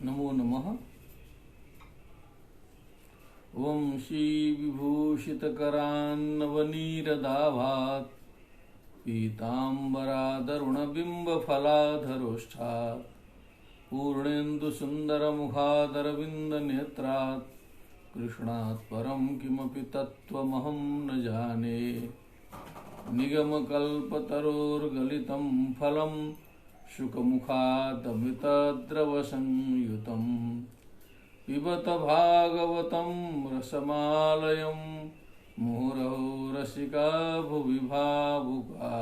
नमो नमः। ओं श्री विभूषितकरान्नवनीरदाभात् पीताम्बरादरुणबिम्बफलाधरोष्ठात् पूर्णेन्दुसुन्दरमुखादरविन्दनेत्रात् कृष्णात् परं किमपि तत्त्वमहं न जाने। निगमकल्पतरोर्गलितं फलं शुकमुखादमृतद्रवसंयुतं पिबत भागवतं रसमालयं मुहुरहो रसिका भुवि भावुका।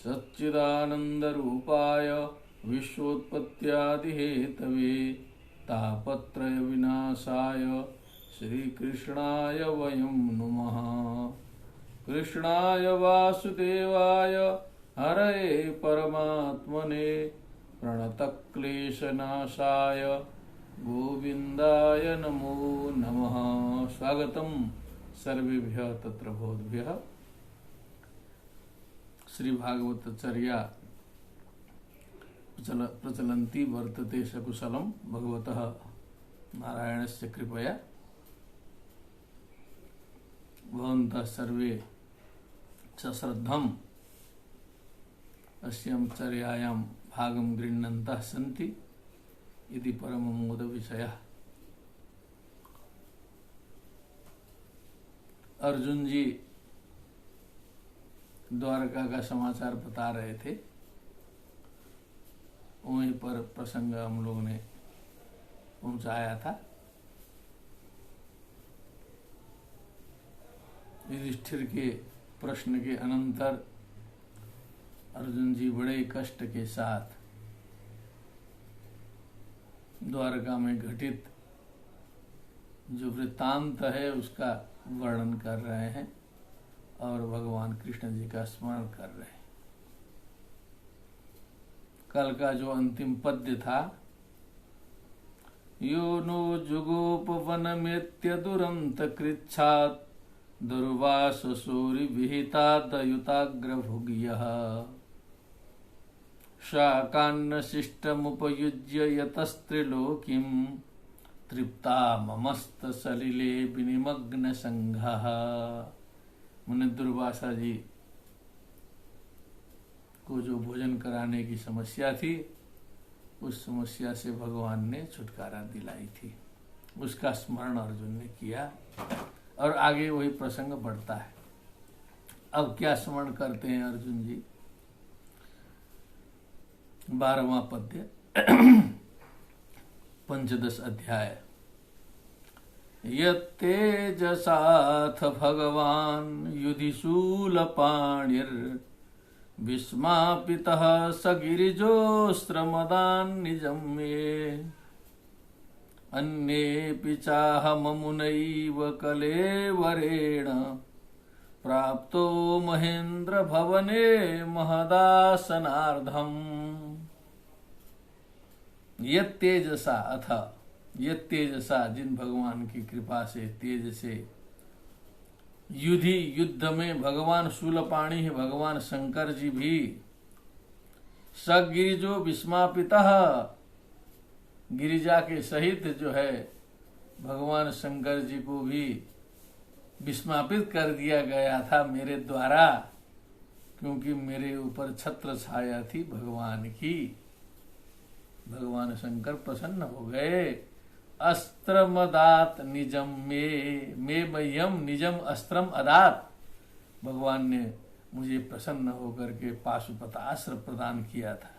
सच्चिदानन्दरूपाय विश्वोत्पत्त्यादिहेतवे तापत्रयविनाशाय श्रीकृष्णाय वयं नुमः। कृष्णाय वासुदेवाय हरये परमात्मने प्रणतक्लेशनाशाय गोविन्दाय नमो नमः। स्वागतं सर्वेभ्यः तत्र भवद्भ्यः। श्री भागवतचर्या प्रचलन्ती वर्तते सकुशलं भगवतः नारायणस्य कृपया। भवन्तः सर्वे सश्रद्धम् अस्यां चर्यायां भागं गृह्णन्तः सन्ति इति परममोदविषयः। अर्जुन जी द्वारका का समाचार बता रहे थे, वहीं पर प्रसंग हम लोग ने पहुंचाया था। युधिष्ठिर के प्रश्न के अनंतर अर्जुन जी बड़े कष्ट के साथ द्वारका में घटित जो वृत्तांत है उसका वर्णन कर रहे हैं और भगवान कृष्ण जी का स्मरण कर रहे हैं। कल का जो अंतिम पद्य था, यो नो जुगोपवनमेत्य दुरंत कृच्छात् दुर्वाससूरि विहितादयुताग्रभुग्यः शाकान्नशिष्टमुपयुज्य यतस्त्रिलोकीं तृप्ता ममस्तसलिले विनिमग्न संघः। मुनि दुर्वासा जी को जो भोजन कराने की समस्या थी, उस समस्या से भगवान ने छुटकारा दिलाई थी, उसका स्मरण अर्जुन ने किया और आगे वही प्रसंग बढ़ता है। अब क्या स्मरण करते हैं अर्जुन जी? 12वां पद्य 15 अध्याय। यत्तेजसाथ भगवान् युधिशूलपाणिर्विस्मापितः स गिरिजोऽस्त्रमदान्निजं मे अन्येऽपि चाहममुनैव कलेवरेण प्राप्तो महेन्द्र भवने महदासनार्धम्। यत्तेजसा अथ यत्तेजसा, जिन भगवान की कृपा से तेज से युद्ध में भगवान शूलपाणि है, भगवान शंकर जी भी सगिरिजो विस्मापितः, गिरिजा के सहित जो है भगवान शंकर जी को भी विस्मापित कर दिया गया था मेरे द्वारा, क्योंकि मेरे ऊपर छत्र छाया थी भगवान की। भगवान शंकर प्रसन्न हो गए। अस्त्रम अदात निजम मे मह्यम निजम अस्त्रम अदात, भगवान ने मुझे प्रसन्न होकर के पाशुपतास्त्र प्रदान किया था।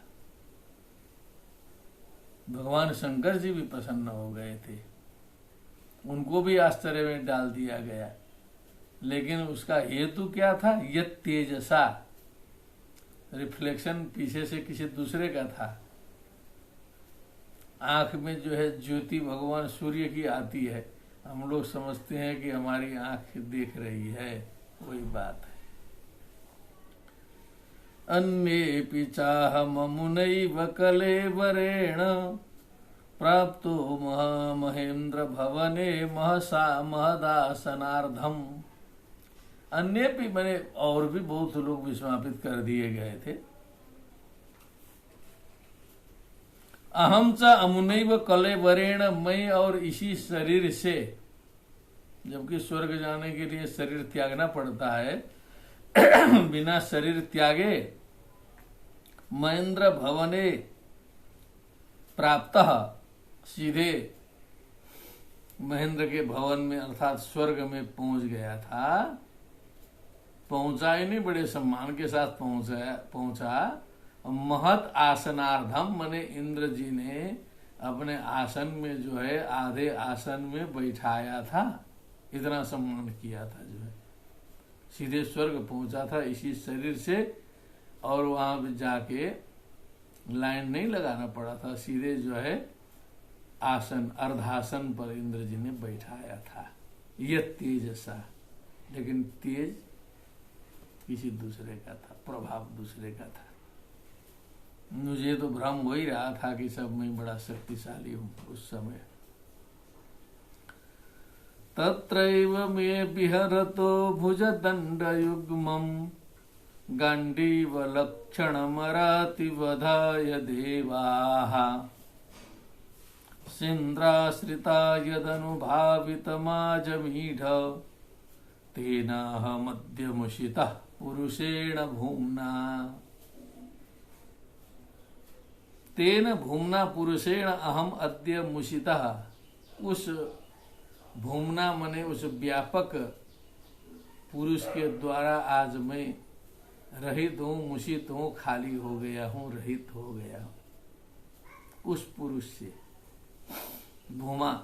भगवान शंकर जी भी प्रसन्न हो गए थे, उनको भी आश्चर्य में डाल दिया गया। लेकिन उसका हेतु क्या था? यत् तेजसा, रिफ्लेक्शन पीछे से किसी दूसरे का था। आंख में जो है ज्योति भगवान सूर्य की आती है, हम लोग समझते हैं कि हमारी आंख देख रही है, वही बात है। अन्येऽपि चाहममुनैव कलेवरेण प्राप्तो महेन्द्र भवने महसा महदासनार्धम। अन्य भी मैंने और भी बहुत लोग विस्मापित कर दिए गए थे, अहम च अमुनैव कलेवरेण, मैं और इसी शरीर से, जबकि स्वर्ग जाने के लिए शरीर त्यागना पड़ता है, बिना शरीर त्यागे महेंद्र भवने प्राप्त, सीधे महेंद्र के भवन में अर्थात स्वर्ग में पहुंच गया था। पहुंचा ही नहीं, बड़े सम्मान के साथ पहुंचा। महत आसनार्धम, मने इंद्र जी ने अपने आसन में जो है आधे आसन में बैठाया था, इतना सम्मान किया था। जो है सीधे स्वर्ग पहुंचा था इसी शरीर से, और वहां पे जाके लाइन नहीं लगाना पड़ा था, सीधे जो है आसन अर्धासन पर इंद्र जी ने बैठाया था। यह तेज सा, लेकिन तेज किसी दूसरे का था, प्रभाव दूसरे का था। मुझे तो भ्रम हो ही रहा था कि सब मैं बड़ा शक्तिशाली हूं उस समय। तत्रैव मे विहरतो भुजदण्डयुग्मं गाण्डीव लक्षणमरातिवधाय देवाः सिन्द्राश्रिता यदनुभावितमाजमीढ तेनाहमद्यमुषितः पुरुषेण भूम्ना। तेन भूम्ना पुरुषेण अहम अद्य मुषितः, उस भूमना मने उस व्यापक पुरुष के द्वारा आज मैं रहित हूँ, मुषित हूँ, खाली हो गया हूँ, रहित हो गया हूँ। उस पुरुष से भूमा,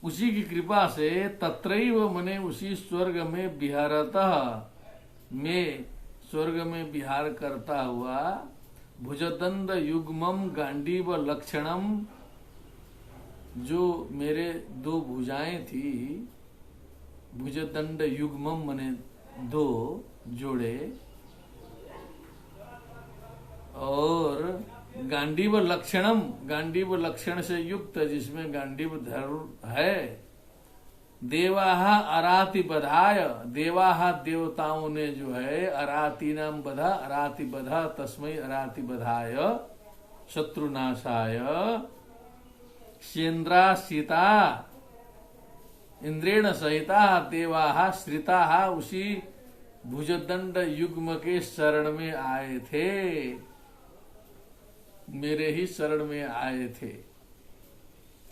उसी की कृपा से तत्रैव मने उसी स्वर्ग में विहारतः, मैं स्वर्ग में विहार करता हुआ, भुजदंड युग्मम गांडीव लक्षणम, जो मेरे दो भुजाएं थी, भुजदंड युग्मम मने दो जोड़े, और गांडीव लक्षणम, गांडीव लक्षण से युक्त, जिसमें गांडीव धर है। देवाह अराति बधाय, देवाह देवताओं ने जो है अराति नाम बधा, अराति बधा तस्मै अराति बधाय शत्रुनाशाय सेन्द्रा सीता इंद्रेण सहिता देवाह श्रिता, उसी भुजदंड युग्म के शरण में आए थे, मेरे ही शरण में आए थे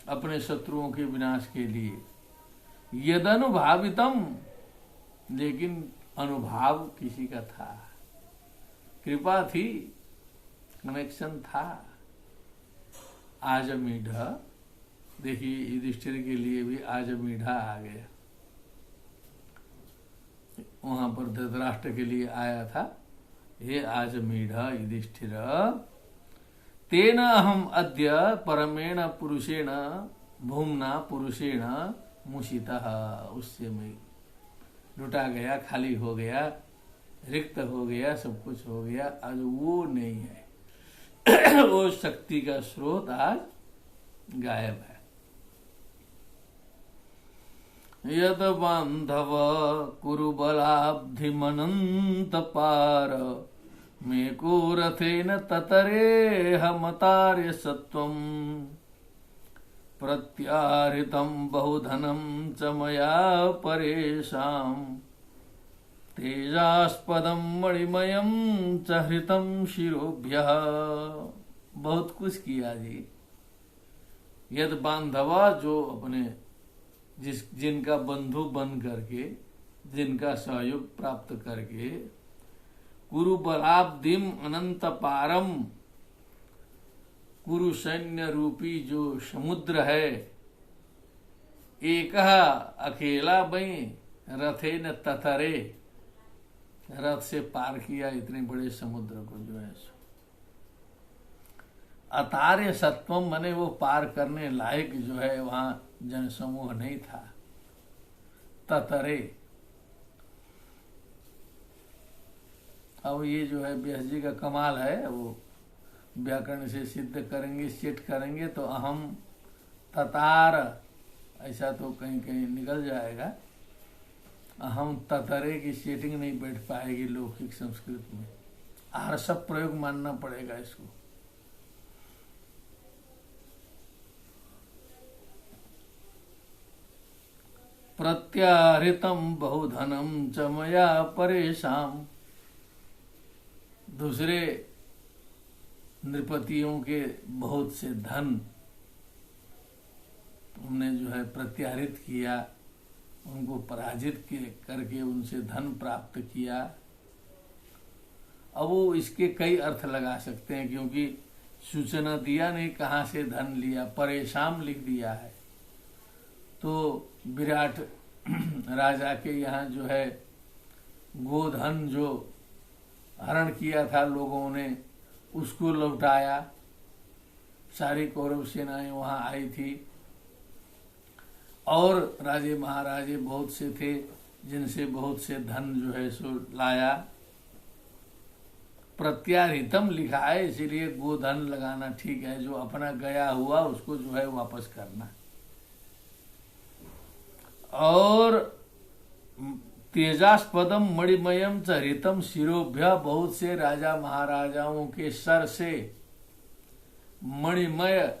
अपने शत्रुओं के विनाश के लिए। यदनुभावितम, लेकिन अनुभाव किसी का था, कृपा थी, कनेक्शन था। आजमीढ़, देखिए युधिष्ठिर के लिए भी आजमीढ़ा आ गया, वहां पर धृतराष्ट्र के लिए आया था, हे आजमीढ़ युधिष्ठिर, तेन अहम अद्य परमेण पुरुषेण भूम्ना पुरुषेण मुषितः, उससे मैं लुटा गया, खाली हो गया, रिक्त हो गया, सब कुछ हो गया। आज वो नहीं है वो शक्ति का स्रोत आज गायब है। यद बांधव कुरु बलाब्धिमनंत पार, मेको रथेन ततरे हमतार्य सत्वम, प्रत्याहृतं बहुधनं च मया परेशां, तेजास्पदं मणिमयं च हृतं शिरोभ्यः। बहुत कुछ किया जी। यद बांधवा, जो अपने जिनका बंधु बन करके, जिनका सहयोग प्राप्त करके, कुरु बलाब्धिम अनंत पारम, कुरु सैन्य रूपी जो समुद्र है, एक अकेला बई रथे न ततरे, रथ से पार किया इतने बड़े समुद्र को जो है। अतार्य सत्वम मने वो पार करने लायक जो है वहां जनसमूह नहीं था। ततरे, अब ये जो है व्यास जी का कमाल है, वो व्याकरण से सिद्ध करेंगे, सेट करेंगे तो अहम ततार, ऐसा तो कहीं कहीं निकल जाएगा। अहम ततरे की सेटिंग नहीं बैठ पाएगी लौकिक संस्कृत में, आर्षभ प्रयोग मानना पड़ेगा इसको। प्रत्याहृतम बहुधनम च मया परेशान। दूसरे नृपतियों के बहुत से धन हमने जो है प्रत्याहृत किया, उनको पराजित करके उनसे धन प्राप्त किया। अब वो इसके कई अर्थ लगा सकते हैं, क्योंकि सूचना दिया नहीं कहाँ से धन लिया, परेशान लिख दिया है। तो विराट राजा के यहाँ जो है गोधन जो हरण किया था लोगों ने, उसको लौटाया। सारी कौरव सेनाएं वहां आई थी और राजे महाराजे बहुत से थे, जिनसे बहुत से धन जो है सो लाया। प्रत्याहृतम लिखा है, इसीलिए गोधन लगाना ठीक है। जो अपना गया हुआ उसको जो है वापस करना। और तेजास्पदम मणिमयम च हृतम शिरोभ्य, बहुत से राजा महाराजाओं के सर से मणिमय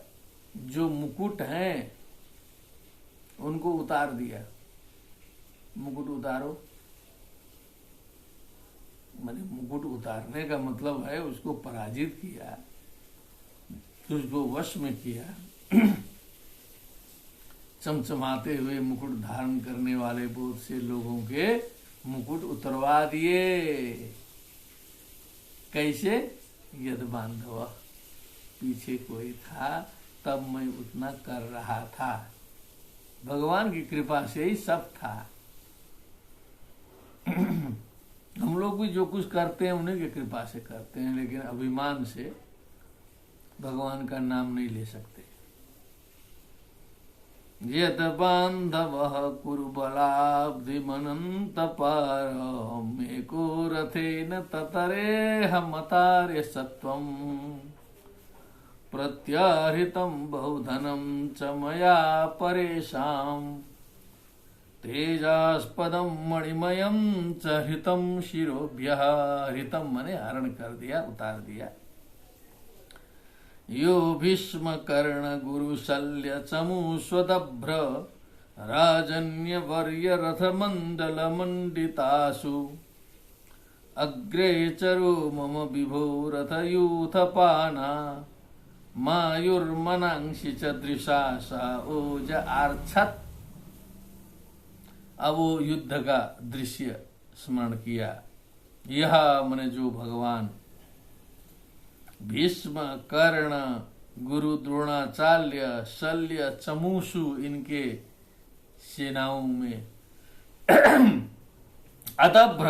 जो मुकुट हैं उनको उतार दिया। मुकुट उतारो, माने मुकुट उतारने का मतलब है उसको पराजित किया, उसको वश में किया। चमचमाते हुए मुकुट धारण करने वाले बहुत से लोगों के मुकुट उतरवा दिए। कैसे? यद बांधव, पीछे कोई था तब मैं उतना कर रहा था। भगवान की कृपा से ही सब था। हम लोग भी जो कुछ करते हैं उन्हीं की कृपा से करते हैं, लेकिन अभिमान से भगवान का नाम नहीं ले सकते। यद बांधवः कुरुबलाब्धिमनंत पार, मेको रथेन ततरेह मतारे सत्वम। प्रत्याहृतम बहुधनम च मया परेशान, तेजास्पदम मणिमयम च हृतम शिरोभ्यः। हृतम मने हरण कर दिया, उतार दिया। यो भीष्म कर्ण गुरु शल्य चमु स्वदभ्र, राजन्य वर्य रथ मंडल मंडितासु। अग्रे चरो मम विभो रथ यूथ पाना, मायुर्मनांसि च दृशा सा ओज आर्छत। अब वो युद्ध का दृश्य स्मरण किया। यह मने जो भगवान भीष्म कर्ण गुरु द्रोणाचार्य शल्य चमूसु, इनके सेनाओं में अदभ्र,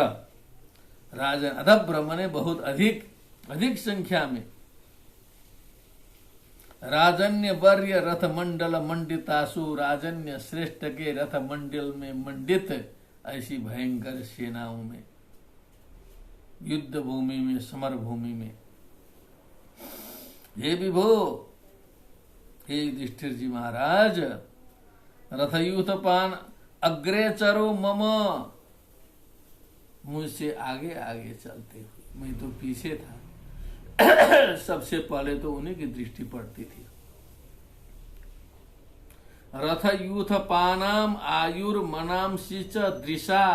राजन अदभ्र मने बहुत अधिक संख्या में, राजन्य वर्य रथ मंडल मंडितासु, राजन्य श्रेष्ठ के रथ मंडल में मंडित ऐसी भयंकर सेनाओं में, युद्ध भूमि में, समर भूमि में। हे विभो, हे युधिष्ठिर जी महाराज, रथयूथ पान अग्रे चरो मम, मुझसे आगे आगे चलते हुए, मैं तो पीछे था। सबसे पहले तो उन्हीं की दृष्टि पड़ती थी। रथ यूथ पानाम आयुर्मनांसि च दृशा।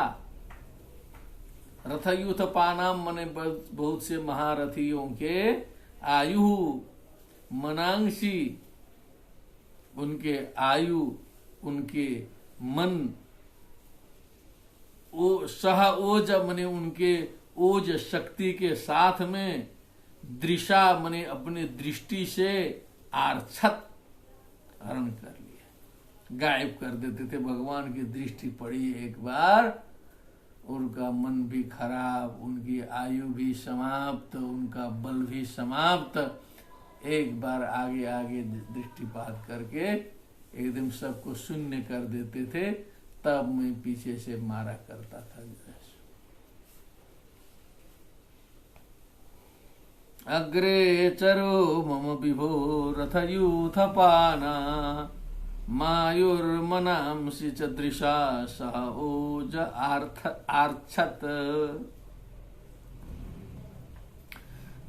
रथ यूथ पानाम मने बहुत से महारथियों के आयु, मनांसी उनके आयु, उनके मन, ओ सह ओज मने उनके ओज शक्ति के साथ में, दृशा मने अपने दृष्टि से, आर्छत हरण कर लिया, गायब कर देते थे। भगवान की दृष्टि पड़ी एक बार, उनका मन भी खराब, उनकी आयु भी समाप्त, उनका बल भी समाप्त। एक बार आगे आगे दृष्टिपात करके एकदम सबको शून्य कर देते थे। तब मैं पीछे से मारा करता था। अग्रे चरो मम विभो रथयूथ पाना, मायुर्मनांसि च दृशा सह ओज आर्छत।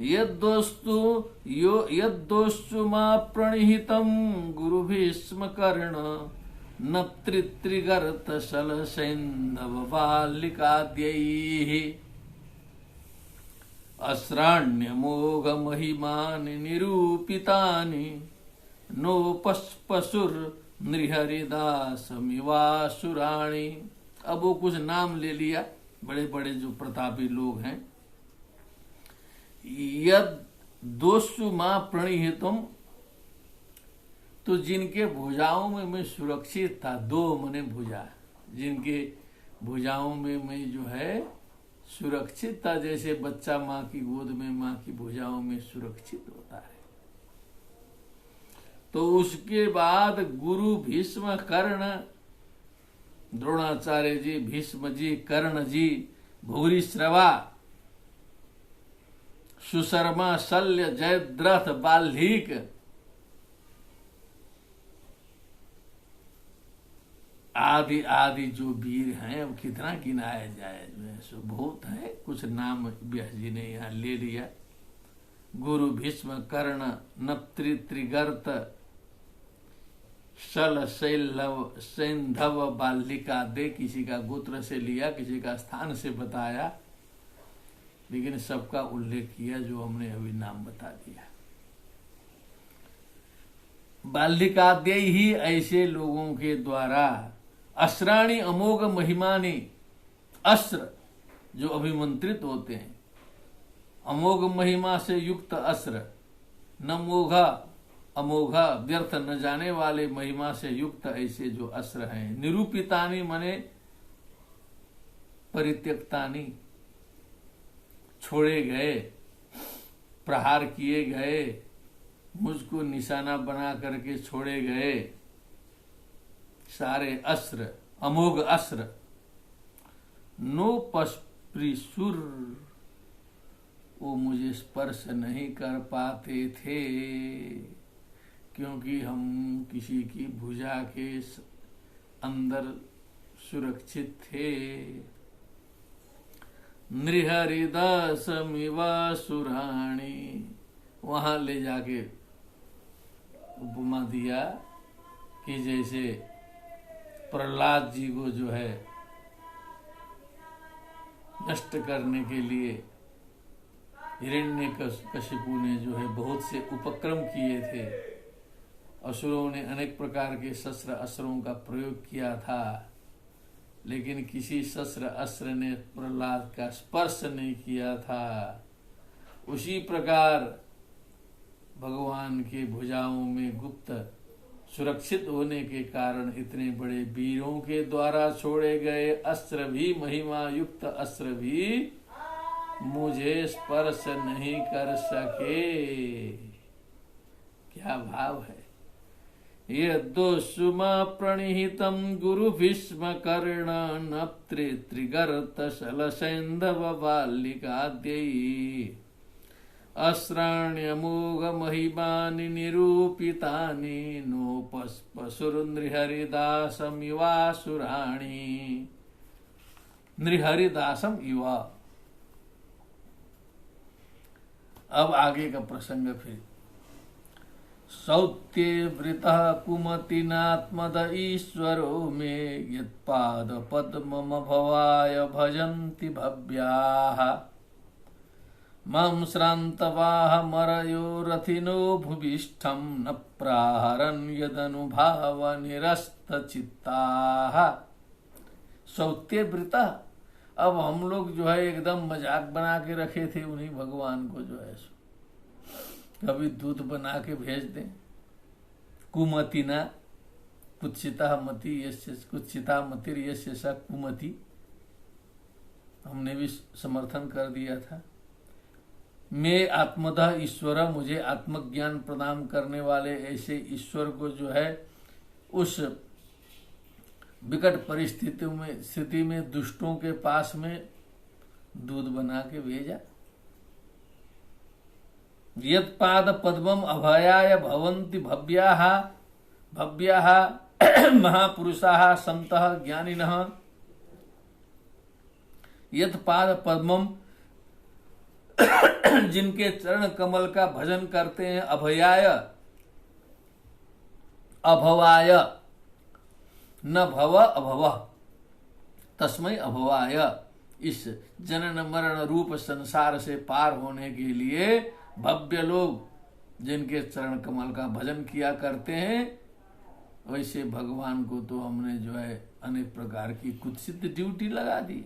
यद्दोस्तु मा प्रणिहितं गुरु भीष्म कर्ण न त्रित्रिगर्त शलसैन्धव बालिकाद्यैः अस्राण्यमोघ महिमानि निरूपितानि नोपस्पशुर नृहरिदासमिवासुराणि। अब वो कुछ नाम ले लिया, बड़े बड़े जो प्रतापी लोग हैं। यद दोषु मां प्रणिहितम, तो जिनके भुजाओं में मैं सुरक्षित था, दो मने भुजा, जिनके भुजाओं में मैं जो है सुरक्षित था, जैसे बच्चा माँ की गोद में, माँ की भुजाओं में सुरक्षित होता है। तो उसके बाद गुरु भीष्म कर्ण, द्रोणाचार्य जी, भीष्म जी, कर्ण जी, भूरिश्रवा, सुशर्मा, शल्य, जयद्रथ, बाल्मीक, आदि आदि जो वीर हैं, अब कितना गिनाया जाए, सो बहुत है। कुछ नाम व्यास जी ने यहाँ ले लिया। गुरु भीष्म कर्ण नप्त्री त्रिगर्त शल शैलव सैंधव बालिका दे, किसी का गोत्र से लिया, किसी का स्थान से बताया, लेकिन सबका उल्लेख किया जो हमने अभी नाम बता दिया। बालिकाद्य ही ऐसे लोगों के द्वारा अस्त्राणि अमोघ महिमानि, अस्त्र जो अभिमंत्रित होते हैं, अमोघ महिमा से युक्त अस्त्र, न मोघा अमोघा व्यर्थ न जाने वाले महिमा से युक्त ऐसे जो अस्त्र हैं। निरूपितानि मने परित्यक्तानि, छोड़े गए, प्रहार किए गए, मुझको निशाना बना करके छोड़े गए सारे अस्त्र, अमोघ अस्त्र। नोपस्पृशुर, वो मुझे स्पर्श नहीं कर पाते थे, क्योंकि हम किसी की भुजा के अंदर सुरक्षित थे। नृहरिदासमिवासुराणि, वहां ले जाके उपमा दिया कि जैसे प्रहलाद जी को जो है नष्ट करने के लिए हिरण्यकशिपु ने जो है बहुत से उपक्रम किए थे, असुरों ने अनेक प्रकार के शस्त्र अस्त्रों का प्रयोग किया था, लेकिन किसी शस्त्र अस्त्र ने प्रहलाद का स्पर्श नहीं किया था। उसी प्रकार भगवान के भुजाओं में गुप्त सुरक्षित होने के कारण इतने बड़े वीरों के द्वारा छोड़े गए अस्त्र भी, महिमा युक्त अस्त्र भी मुझे स्पर्श नहीं कर सके। क्या भाव है। यद्दोषुमा प्रणिहितं गुरु भीष्म कर्ण नप्त्री त्रिगर्त शलसैन्धव बालिकाद्यै अस्त्राण्यमोघ महिमानि निरूपितानि नोपस्पशुर्नृहरिदासमिवासुराणि। नृहरिदासम इवा। अब आगे का प्रसंग फिर। सौत्ये वृतः कुमतिनात्मद ईश्वरो मे यत्पाद पद्ममभवाय भजन्ति भव्याः मां श्रान्तवाः मरयो रथिनो भुविष्ठं न प्राहरन् यदनुभाव निरस्तचित्ताः। सौत्ये वृता, अब हम लोग जो है एकदम मजाक बना के रखे थे उन्हीं भगवान को, जो है कभी दूध बना के भेज दें। कुमतिना कुत्सिता मति यस्य कुत्सिता मतिर यस्य सा कुमति, हमने भी समर्थन कर दिया था। मैं आत्मतः ईश्वर, मुझे आत्मज्ञान प्रदान करने वाले ऐसे ईश्वर को जो है उस विकट स्थिति में दुष्टों के पास में दूध बना के भेजा। यत्पाद पद्मम अभयाय भवन्ति भव्याः भव्याः महापुरुषाः सन्तः ज्ञानिनः। यत्पाद पद्मम जिनके चरण कमल का भजन करते हैं, अभयाय अभवाय न भव अभव तस्मै अभवाय, इस जनन मरण रूप संसार से पार होने के लिए भव्य लोग जिनके चरण कमल का भजन किया करते हैं, वैसे भगवान को तो हमने जो है अनेक प्रकार की कुत्सित ड्यूटी लगा दी।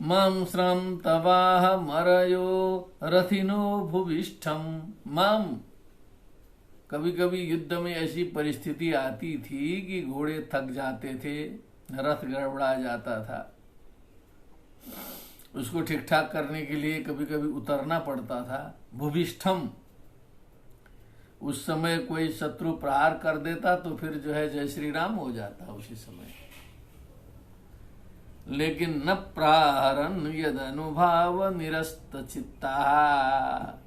माम श्रम तवाह मरयो रथिनो भुविष्ठम, माम, कभी कभी युद्ध में ऐसी परिस्थिति आती थी कि घोड़े थक जाते थे, रथ गड़बड़ा जाता था, उसको ठीक ठाक करने के लिए कभी कभी उतरना पड़ता था। भूभिष्ठम, उस समय कोई शत्रु प्रहार कर देता तो फिर जो है जय श्री राम हो जाता उसी समय। लेकिन न प्रहरन यद अनुभाव निरस्त चित्ता,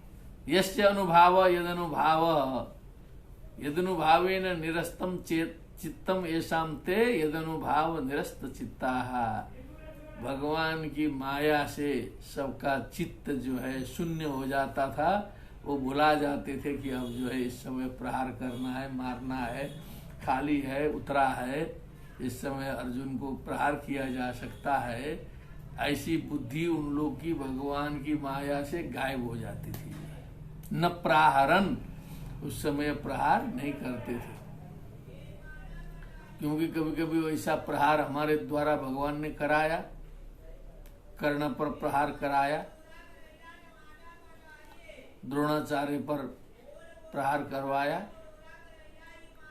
यस्य अनुभाव यदनुभाव यदनुभावेन निरस्तम चेत चित्तम येषां ते यदनुभाव निरस्त चित्ता। भगवान की माया से सबका चित्त जो है शून्य हो जाता था, वो भुला जाते थे कि अब जो है इस समय प्रहार करना है, मारना है, खाली है, उतरा है, इस समय अर्जुन को प्रहार किया जा सकता है। ऐसी बुद्धि उन लोग की भगवान की माया से गायब हो जाती थी। न प्रहरन, उस समय प्रहार नहीं करते थे, क्योंकि कभी कभी वैसा प्रहार हमारे द्वारा भगवान ने कराया, कर्ण पर प्रहार कराया, द्रोणाचार्य पर प्रहार करवाया,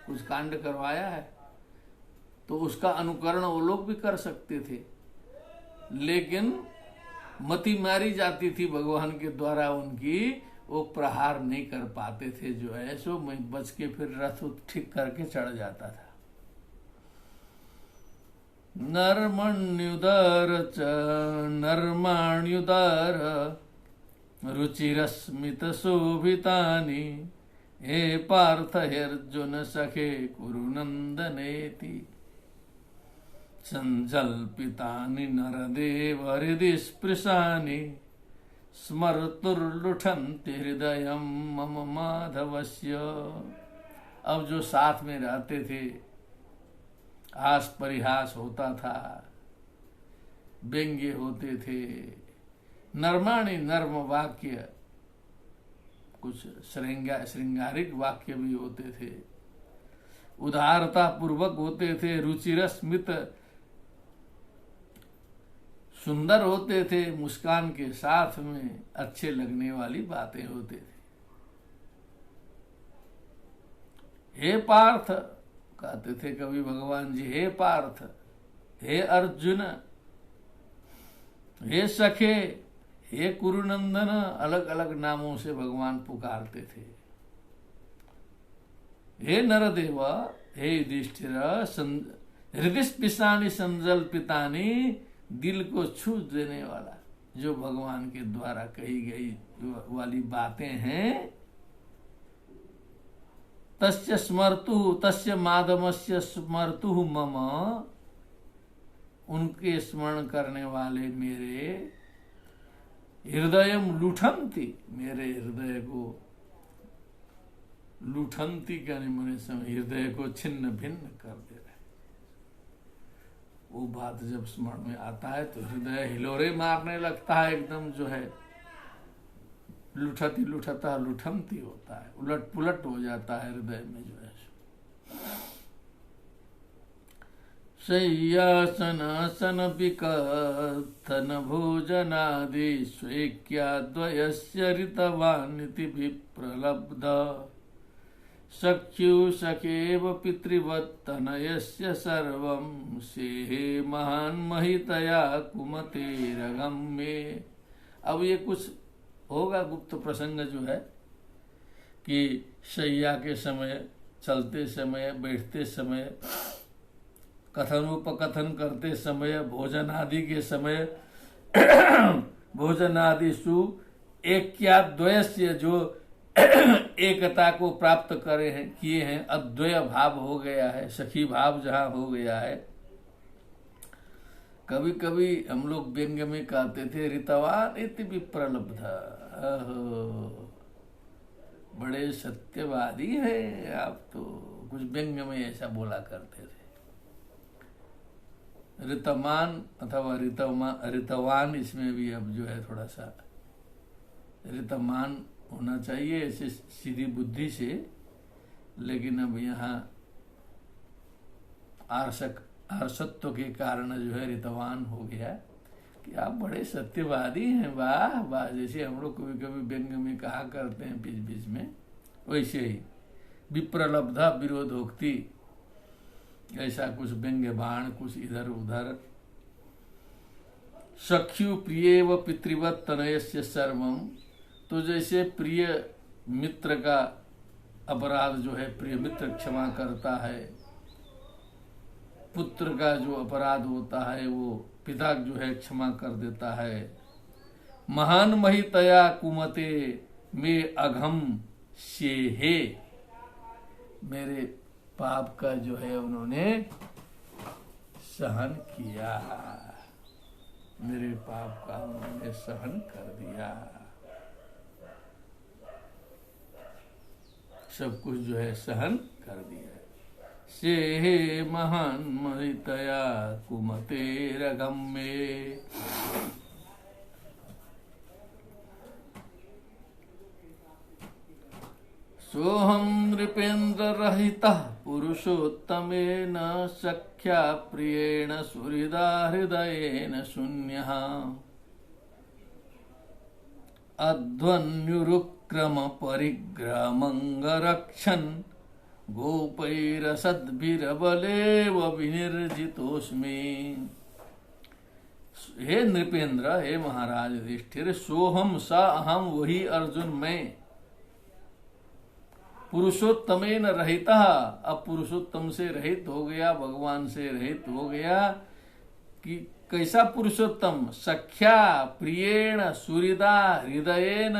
कुछ कांड करवाया है, तो उसका अनुकरण वो लोग भी कर सकते थे, लेकिन मति मारी जाती थी भगवान के द्वारा उनकी, वो प्रहार नहीं कर पाते थे। जो है सो मैं बच के फिर रथ ठीक करके चढ़ जाता था। नर्मण्युदर च नर्माण्युदर रुचिरस्मित शोभितानि, हे पार्थ अर्जुन सखे कुरुनंदनेति, संजल्पितानि नरदेव हृदि स्पृशानि, स्मर्तुर्लुठन्ति हृदयं मम माधवस्य। अब जो साथ में रहते थे, हास परिहास होता था, व्यंग्य होते थे, नर्माणी नर्म वाक्य, कुछ श्रृंगारिक वाक्य भी होते थे, उदारता पूर्वक होते थे, रुचिरस्मित सुंदर होते थे, मुस्कान के साथ में अच्छे लगने वाली बातें होते थे। हे पार्थ कहते थे कभी भगवान जी, हे पार्थ, हे अर्जुन, हे सखे, हे कुरुनंदन, अलग अलग नामों से भगवान पुकारते थे। हे नरदेव, हे युधिष्ठिर, हृदय स्पृशानि संजल्पितानि, दिल को छू देने वाला जो भगवान के द्वारा कही गई वाली बातें हैं, तस्य स्मर्तु तस्य माधवस्य स्मर्तु मम, उनके स्मरण करने वाले मेरे हृदयम लुठन्ति, मेरे हृदय को लुठन्ति कहने मने समय हृदय को छिन्न भिन्न कर दे रहे। वो बात जब स्मरण में आता है तो हृदय हिलोरे मारने लगता है, एकदम जो है लुठती लुठता लुठंती होता है, उलट पुलट हो जाता है हृदय में जो है। शय्यासनासन विकथन भोजनादि स्वेक्याद्वयस्य ऋतवानिति विप्रलब्ध, सख्यु सखेव पितृवत्तनयस्य सर्वं, सेहे महान महितया कुमतेरगम्ये। अब ये कुछ होगा गुप्त प्रसंग जो है कि शैया के समय, चलते समय, बैठते समय, कथनोपकथन करते समय, भोजन आदि के समय, भोजन आदि सु ऐक्याद्वयस्य, जो एकता को प्राप्त करे हैं, किए हैं, अद्वय भाव हो गया है, सखी भाव जहां हो गया है, कभी कभी हम लोग व्यंग्य में कहते थे ऋतवान इति विप्रलब्ध। बड़े सत्यवादी है आप तो, कुछ व्यंग्य में ऐसा बोला करते थे। ऋतमान अथवा ऋतवान, इसमें भी अब जो है थोड़ा सा ऋतमान होना चाहिए ऐसे सीधी बुद्धि से, लेकिन अब यहाँ आर्षत्व के कारण जो है ऋतवान हो गया कि आप बड़े सत्यवादी हैं, वाह वाह, जैसे हम लोग कभी कभी व्यंग्य में कहा करते हैं बीच बीच में, वैसे ही विप्रलब्धा विरोधोक्ति, ऐसा कुछ व्यंग्य बाण, कुछ इधर उधर। सख्यु प्रिय व पितृवत तनयस्य सर्वम, तो जैसे प्रिय मित्र का अपराध जो है प्रिय मित्र क्षमा करता है, पुत्र का जो अपराध होता है वो पिता जो है क्षमा कर देता है। महान महितया कुमते में अघम शेहे, मेरे पाप का जो है उन्होंने सहन किया, मेरे पाप का उन्होंने सहन कर दिया, सब कुछ जो है सहन कर दिया। से महान महितया कुमते रगम्ये, सोहम नृपेन्द्र रहितः पुरुषोत्तमेन सख्या प्रियेण सुहृदा हृदयेन शून्यः, अध्वन्युरुक्रम परिग्रहमङ्गरक्षन् गोपैरसद्भिरबलेव विनिर्जितोऽस्मि। हे नृपेंद्र, हे महाराज युधिष्ठिर, सोहम सा अहम, वही अर्जुन मैं, पुरुषोत्तमेन रहितः, अब पुरुषोत्तम से रहित हो गया, भगवान से रहित हो गया। कि कैसा पुरुषोत्तम? सख्या प्रियेण सुहृदा हृदयेन,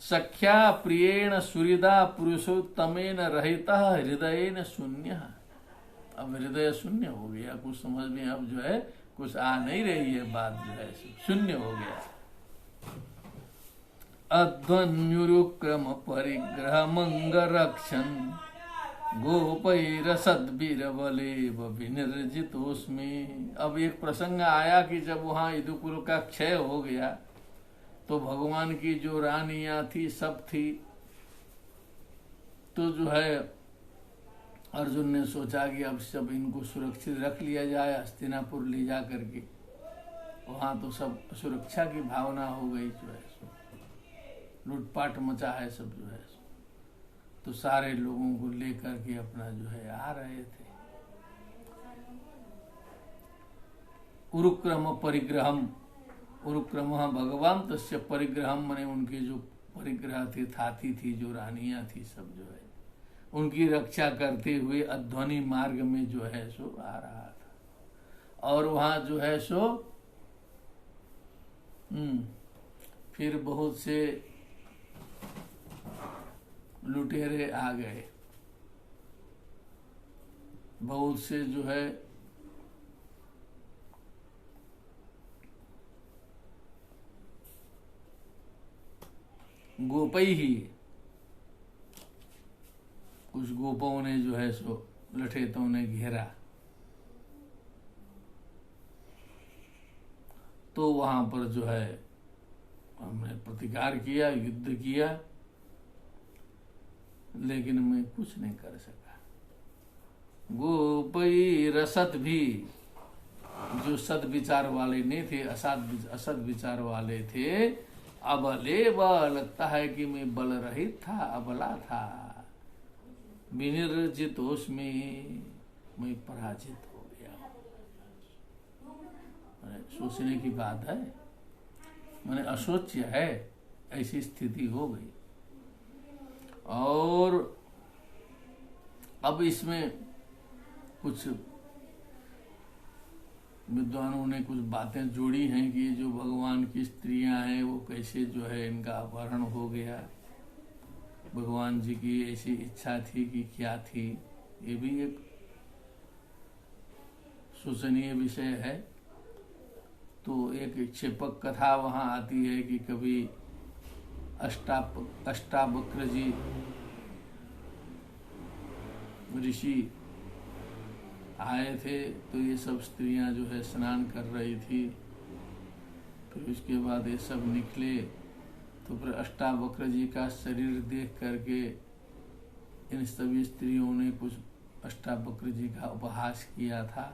सख्या प्रियेण सुहृदा पुरुषोत्तमेन रहितः हृदयेन शून्य। अब हृदय शून्य हो गया, कुछ समझ में अब जो है कुछ आ नहीं रही है बात, जो है शून्य हो गया। अध्वन्युरुक्रम परिग्रहमङ्गरक्षन् गोपैरसद्भिरबलेव विनिर्जितोऽस्मि। अब एक प्रसंग आया कि जब वहां यदुकुल का क्षय हो गया तो भगवान की जो रानियां थी सब थी, तो जो है अर्जुन ने सोचा कि अब सब इनको सुरक्षित रख लिया जाए, हस्तिनापुर ले जा करके। वहां तो सब सुरक्षा की भावना हो गई, जो है लूटपाट मचा है सब, जो है तो सारे लोगों को लेकर के अपना जो है आ रहे थे। उरुक्रम परिग्रहम, उरुक्रम भगवान, तस्य परिग्रहम मने उनके जो परिग्रह थे, थाती थी, जो रानियां थी, सब जो है उनकी रक्षा करते हुए अध्वनि मार्ग में जो है सो आ रहा था। और वहां जो है सो फिर बहुत से लुटेरे आ गए, बहुत से जो है गोपई ही, कुछ गोपों ने जो है सो लठेतों ने घेरा, तो वहां पर जो है हमने प्रतिकार किया, युद्ध किया, लेकिन मैं कुछ नहीं कर सका। गोपई रसत भी, जो सद विचार वाले नहीं थे, असद विचार वाले थे, अबले बल, लगता है कि मैं बल रहित था, अबला था। विनिर्जितोस्मि, मैं पराजित हो गया। सोचने की बात है, मैंने अशोच्य है, ऐसी स्थिति हो गई। और अब इसमें कुछ विद्वानों ने कुछ बातें जोड़ी हैं कि जो भगवान की स्त्रियां हैं वो कैसे जो है इनका अपहरण हो गया, भगवान जी की ऐसी इच्छा थी कि क्या थी, ये भी एक सोचनीय विषय है। तो एक क्षेपक कथा वहाँ आती है कि कभी अष्टावक्र जी ऋषि आए थे, तो ये सब स्त्रियां जो है स्नान कर रही थी। फिर उसके बाद ये सब निकले, तो फिर अष्टावक्र जी का शरीर देख करके इन सभी स्त्रियों ने कुछ अष्टावक्र जी का उपहास किया था।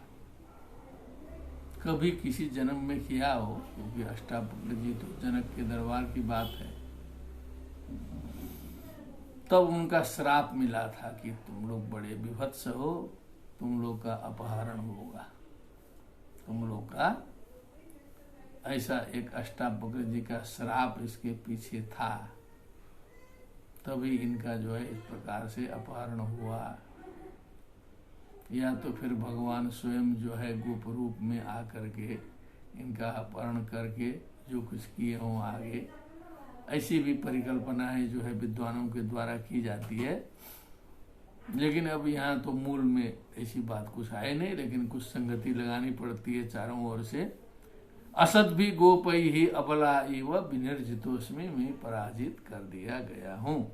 कभी किसी जन्म में किया हो, क्योंकि अष्टावक्र जी तो जनक के दरबार की बात है। तब उनका श्राप मिला था कि तुम लोग बड़े विभत्स हो, तुम लोग का अपहरण होगा, तुम लोग का, ऐसा एक अष्टावक्र जी का श्राप इसके पीछे था। तभी इनका जो है इस प्रकार से अपहरण हुआ। या तो फिर भगवान स्वयं जो है गोप रूप में आकर के इनका अपहरण करके जो कुछ किए हों आगे, ऐसी भी परिकल्पनाएं जो है विद्वानों के द्वारा की जाती है। लेकिन अब यहाँ तो मूल में ऐसी बात कुछ है नहीं, लेकिन कुछ संगति लगानी पड़ती है चारों ओर से। असत भी गोपई ही अबला इव विनिर्जितोस्मि में पराजित कर दिया गया हूं।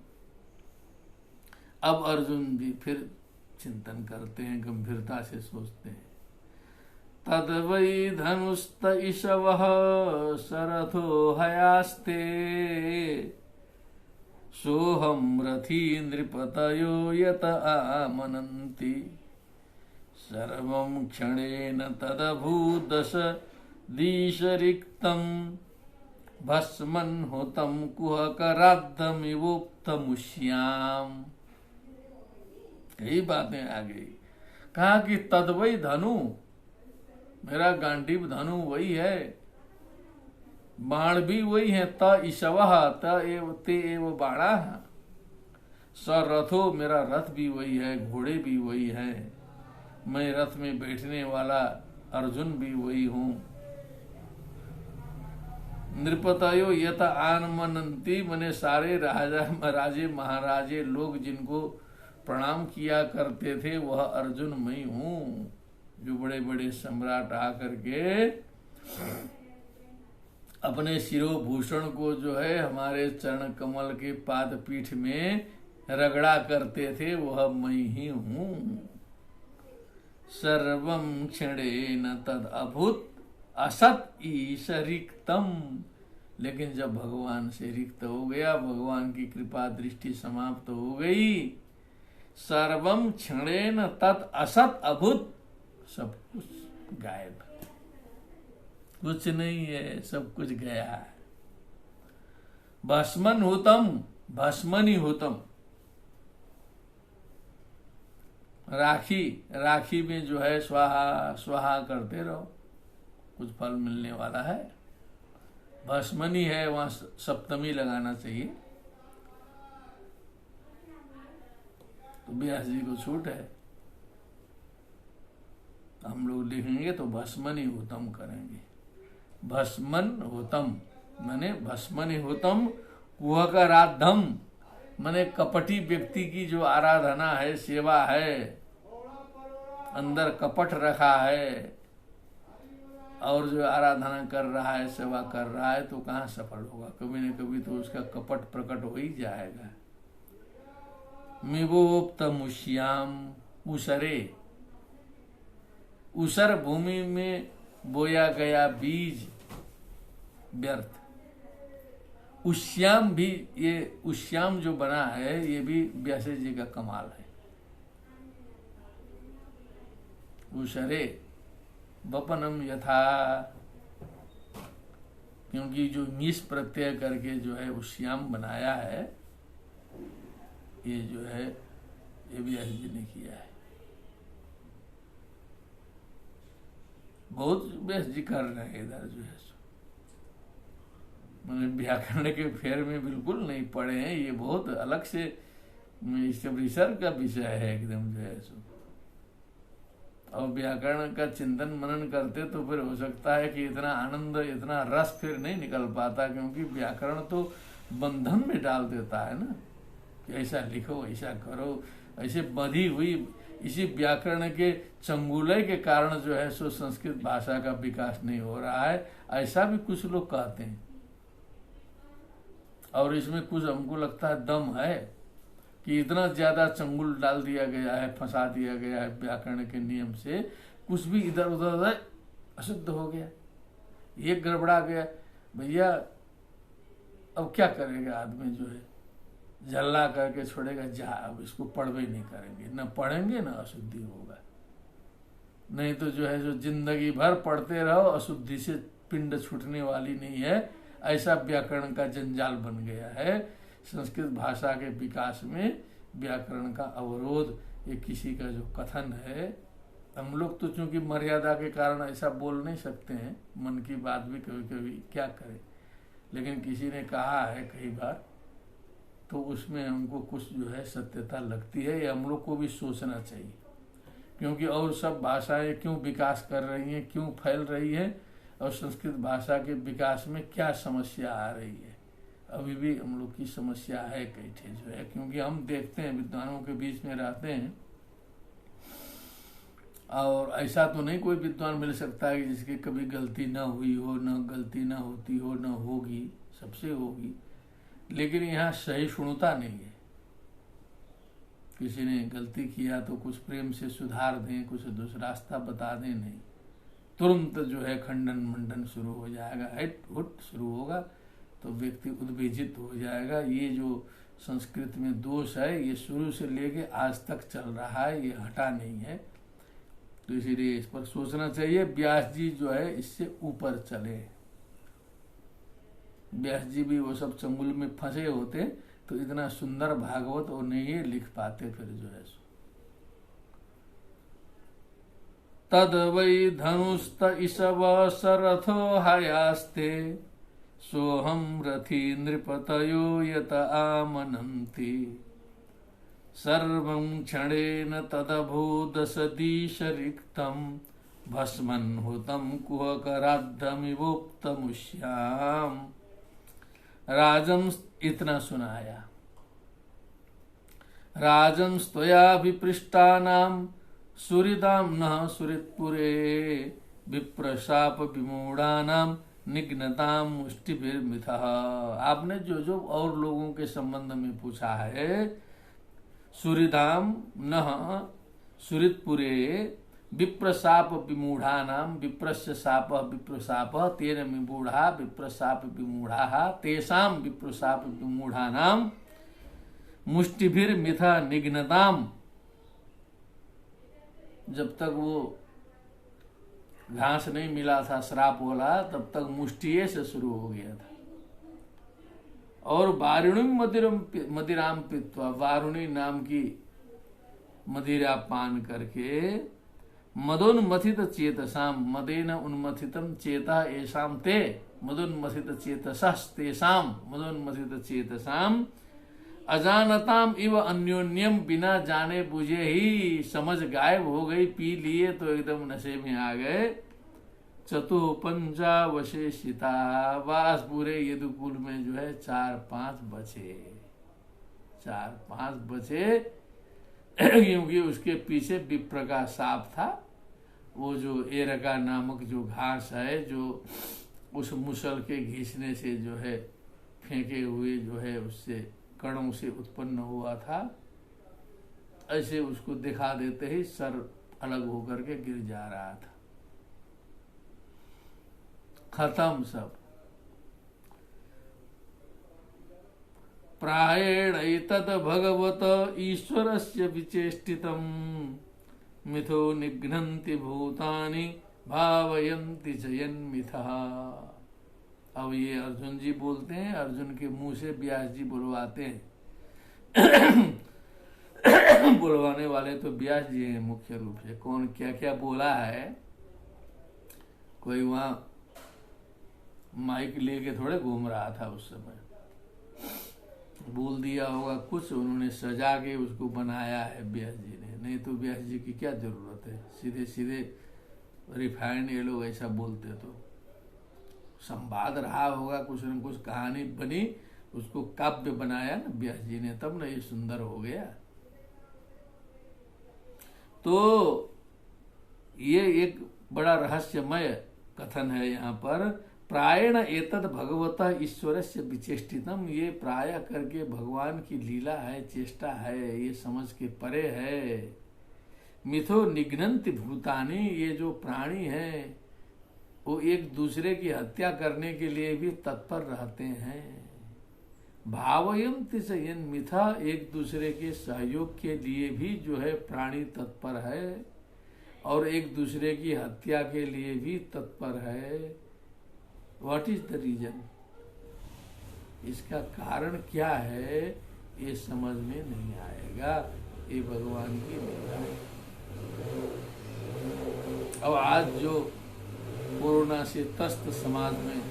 अब अर्जुन भी फिर चिंतन करते हैं, गंभीरता से सोचते हैं। तद वै धनुस्त ईशवः सरथो हयास्ते सोहम रथी नृपतयो यत आमनन्ति सर्वं क्षणेन तदभूदश दीशरिक्तं भस्मन् होतं कुहकराद्धमिवोक्तमुष्याम्। कई बातें आ गई। कहा कि तद्वै धनु, मेरा गांडीव धनु वही है, बाण भी वही है। त ईशवः, ते एव बाणा। स रथो, मेरा रथ भी वही है, घोड़े भी वही है, मैं रथ में बैठने वाला अर्जुन भी वही हूं। नृपतयो यत आनमनन्ति, मने सारे राजे महाराजे लोग जिनको प्रणाम किया करते थे वह अर्जुन मैं हूं। जो बड़े बड़े सम्राट आकर के अपने शिरोभूषण को जो है हमारे चरण कमल के पाद पीठ में रगड़ा करते थे, वह मैं ही हूं। सर्वं क्षणेन तद अभूत असत ईश रिक्तम। लेकिन जब भगवान से रिक्त हो गया, भगवान की कृपा दृष्टि समाप्त हो गई, सर्वम क्षणेन तत् असत अभूत, सब कुछ गायब, कुछ नहीं है, सब कुछ गया है। भस्मन होतम, भस्मनी होतम, राखी, राखी में जो है स्वाहा स्वाहा करते रहो, कुछ फल मिलने वाला है। भस्मनी है, वहां सप्तमी लगाना चाहिए। तो व्यास जी को छूट है, हम लोग लिखेंगे तो भस्मनी होतम करेंगे। भस्मन होतम माने भस्मनी होतम कुहकराद्धम, माने कपटी व्यक्ति की जो आराधना है, सेवा है, अंदर कपट रखा है और जो आराधना कर रहा है, सेवा कर रहा है, तो कहाँ सफल होगा? कभी न कभी तो उसका कपट प्रकट हो ही जाएगा। मिवोक्तमुष्याम, उसरे, उसर भूमि में बोया गया बीज व्यर्थ। उश्याम भी, ये उश्याम जो बना है ये भी व्यास जी का कमाल है। उसरे वपनम यथा, क्योंकि जो मीस प्रत्यय करके जो है उश्याम बनाया है, ये जो है ये व्यास जी ने किया है। बहुत व्यास जी कर रहे हैं इधर जो है, मैंने व्याकरण के फेर में बिल्कुल नहीं पढ़े हैं, ये बहुत अलग से रिसर्च का विषय है एकदम जो है सो। और व्याकरण का चिंतन मनन करते तो फिर हो सकता है कि इतना आनंद, इतना रस फिर नहीं निकल पाता, क्योंकि व्याकरण तो बंधन में डाल देता है ना, कि ऐसा लिखो, ऐसा करो, ऐसे बंधी हुई इसी व्याकरण के चंगुलय के कारण जो है सो संस्कृत भाषा का विकास नहीं हो रहा है, ऐसा भी कुछ लोग कहते हैं। और इसमें कुछ हमको लगता है दम है कि इतना ज्यादा चंगुल डाल दिया गया है, फंसा दिया गया है व्याकरण के नियम से, कुछ भी इधर उधर अशुद्ध हो गया, ये गड़बड़ा गया। भैया अब क्या करेगा आदमी, जो है झल्ला करके छोड़ेगा, जा अब इसको पढ़वे नहीं करेंगे, न पढ़ेंगे न अशुद्धि होगा। नहीं तो जो है जो जिंदगी भर पढ़ते रहो, अशुद्धि से पिंड छूटने वाली नहीं है। ऐसा व्याकरण का जंजाल बन गया है। संस्कृत भाषा के विकास में व्याकरण का अवरोध, ये किसी का जो कथन है, हम लोग तो चूंकि मर्यादा के कारण ऐसा बोल नहीं सकते हैं, मन की बात भी कभी कभी क्या करें, लेकिन किसी ने कहा है कई बार, तो उसमें हमको कुछ जो है सत्यता लगती है। ये हम लोग को भी सोचना चाहिए, क्योंकि और सब भाषाएं क्यों विकास कर रही हैं, क्यों फैल रही है, और संस्कृत भाषा के विकास में क्या समस्या आ रही है। अभी भी हम लोग की समस्या है कई ठे जो है, क्योंकि हम देखते हैं विद्वानों के बीच में रहते हैं, और ऐसा तो नहीं कोई विद्वान मिल सकता है जिसकी कभी गलती ना हुई हो, न गलती ना होती हो, न होगी, सबसे होगी। लेकिन यहाँ सहिष्णुता नहीं है। किसी ने गलती किया तो कुछ प्रेम से सुधार दें, कुछ दूसरा रास्ता बता दें, नहीं, तुरंत जो है खंडन मंडन शुरू हो जाएगा, हिट हुट शुरू होगा, तो व्यक्ति उद्वेजित हो जाएगा। ये जो संस्कृत में दोष है, ये शुरू से लेके आज तक चल रहा है, ये हटा नहीं है। तो इसीलिए इस पर सोचना चाहिए। व्यास जी जो है इससे ऊपर चले। व्यास जी भी वो सब चंगुल में फंसे होते तो इतना सुंदर भागवत वो नहीं लिख पाते। फिर जो है तद वै धनुस्त इसव सरथो हयास्ते सोहम रथी नृपतयो यत आमनन्ति सर्वं क्षणेन तदभूदसदीशरिक्तं भस्मन् हुतं कुहकराद्धमिवोक्तमुष्याम्। राजन इतना सुनाया। राजन स्तयाभिपृष्टानां सुहृदां न सुहृत्पुरे विप्रशाप विमूढ़ानां निघ्नतां मुष्टिभिर्मिथः। आपने जो जो और लोगों के संबंध में पूछा है, सुहृदाम न सुहृत्पुरे विप्रशाप विमूढ़ानाम, विप्रस्य शाप विप्रशाप तेन विमूढ़ा विप्रशाप विमूढ़ा तेषां विप्रशाप विमूढ़ानाम मुष्टिभिर्मिथा निघ्नताम। जब तक वो घास नहीं मिला था श्राप वाला, तब तक मुष्टिये से शुरू हो गया था। और वारुणी मदिराम पीत्वा, वारुणी नाम की मदिरा पान करके मदोन्मथित चेतसाम, मदेन उन्मथितम चेता एसाम ते मदोन्मथित चेतसस्तेषाम मदोन्मथित चेतसाम अजानताम इव अन्योन्यम, बिना जाने बुझे ही समझ गायब हो गई, पी लिए तो एकदम नशे में आ गए। चतुपंचावशेषिता, वास पूरे यदुकुल में जो है 4-5 बचे, क्योंकि उसके पीछे विप्र का साप था। वो जो एरका नामक जो घास है, जो उस मुसल के घिसने से जो है फेंके हुए जो है उससे कणों से उत्पन्न हुआ था, ऐसे उसको दिखा देते ही सर अलग होकर के गिर जा रहा था। खत्म सब। प्रायेण एतद् भगवत ईश्वरस्य विचेष्टितं मिथो निघ्नन्ति भूतानि भावयन्ति च यन्मिथः। अब ये अर्जुन जी बोलते हैं, अर्जुन के मुंह से व्यास जी बुलवाते हैं। बुलवाने वाले तो व्यास जी हैं मुख्य रूप से। कौन क्या क्या बोला है, कोई वहां माइक लेके थोड़े घूम रहा था उस समय, बोल दिया होगा कुछ, उन्होंने सजा के उसको बनाया है व्यास जी ने। नहीं तो व्यास जी की क्या जरूरत है, सीधे सीधे रिफाइंड ये लोग ऐसा बोलते तो संवाद रहा होगा, कुछ न कुछ कहानी बनी, उसको काव्य बनाया ना व्यास जी ने, तब ना ये सुंदर हो गया। तो ये एक बड़ा रहस्यमय कथन है यहाँ पर। प्रायण एतद भगवतः ईश्वरस्य विचेष्टितम, ये प्राय करके भगवान की लीला है, चेष्टा है, ये समझ के परे है। मिथो निघ्नन्ति भूतानि, ये जो प्राणी है वो एक दूसरे की हत्या करने के लिए भी तत्पर रहते हैं। भावयन्ति च यन मिथा, एक दूसरे के सहयोग के लिए भी जो है प्राणी तत्पर है, और एक दूसरे की हत्या के लिए भी तत्पर है। What is the reason? इसका कारण क्या है ये समझ में नहीं आएगा। ये भगवान की लीला है। अब आज जो कोरोना से त्रस्त समाज में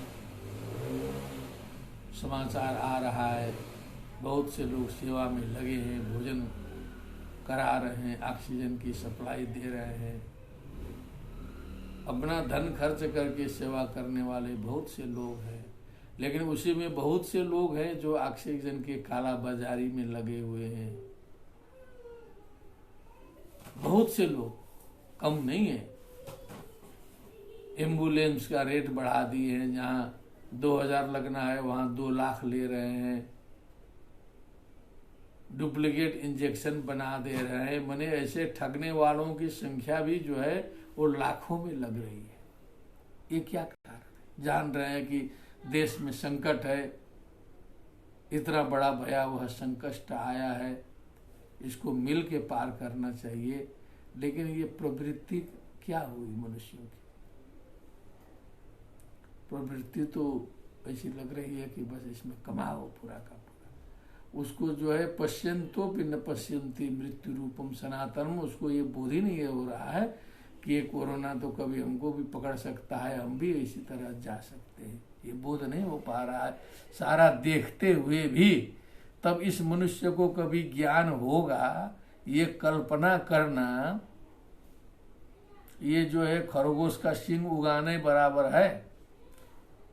समाचार आ रहा है, बहुत से लोग सेवा में लगे हैं, भोजन करा रहे हैं, ऑक्सीजन की सप्लाई दे रहे हैं, अपना धन खर्च करके सेवा करने वाले बहुत से लोग हैं। लेकिन उसी में बहुत से लोग हैं जो ऑक्सीजन के काला बाजारी में लगे हुए हैं। बहुत से लोग, कम नहीं है। एम्बुलेंस का रेट बढ़ा दिए हैं, जहाँ 2000 लगना है वहां 2 लाख ले रहे हैं। डुप्लीकेट इंजेक्शन बना दे रहे हैं। मने ऐसे ठगने वालों की संख्या भी जो है वो लाखों में लग रही है। ये क्या कारण है? जान रहे हैं कि देश में संकट है, इतना बड़ा भयावह संकट आया है, इसको मिल के पार करना चाहिए। लेकिन ये प्रवृत्ति क्या हुई मनुष्यों की? प्रवृत्ति तो ऐसी लग रही है कि बस इसमें कमाओ पूरा का पूरा। उसको जो है पश्यंतो न पश्यंती मृत्यु रूपम सनातनम, उसको ये बोध ही नहीं हो रहा है कि ये कोरोना तो कभी हमको भी पकड़ सकता है, हम भी इसी तरह जा सकते हैं। ये बोध नहीं हो पा रहा है। सारा देखते हुए भी तब इस मनुष्य को कभी ज्ञान होगा। ये कल्पना करना ये जो है खरगोश का सींग उगाने बराबर है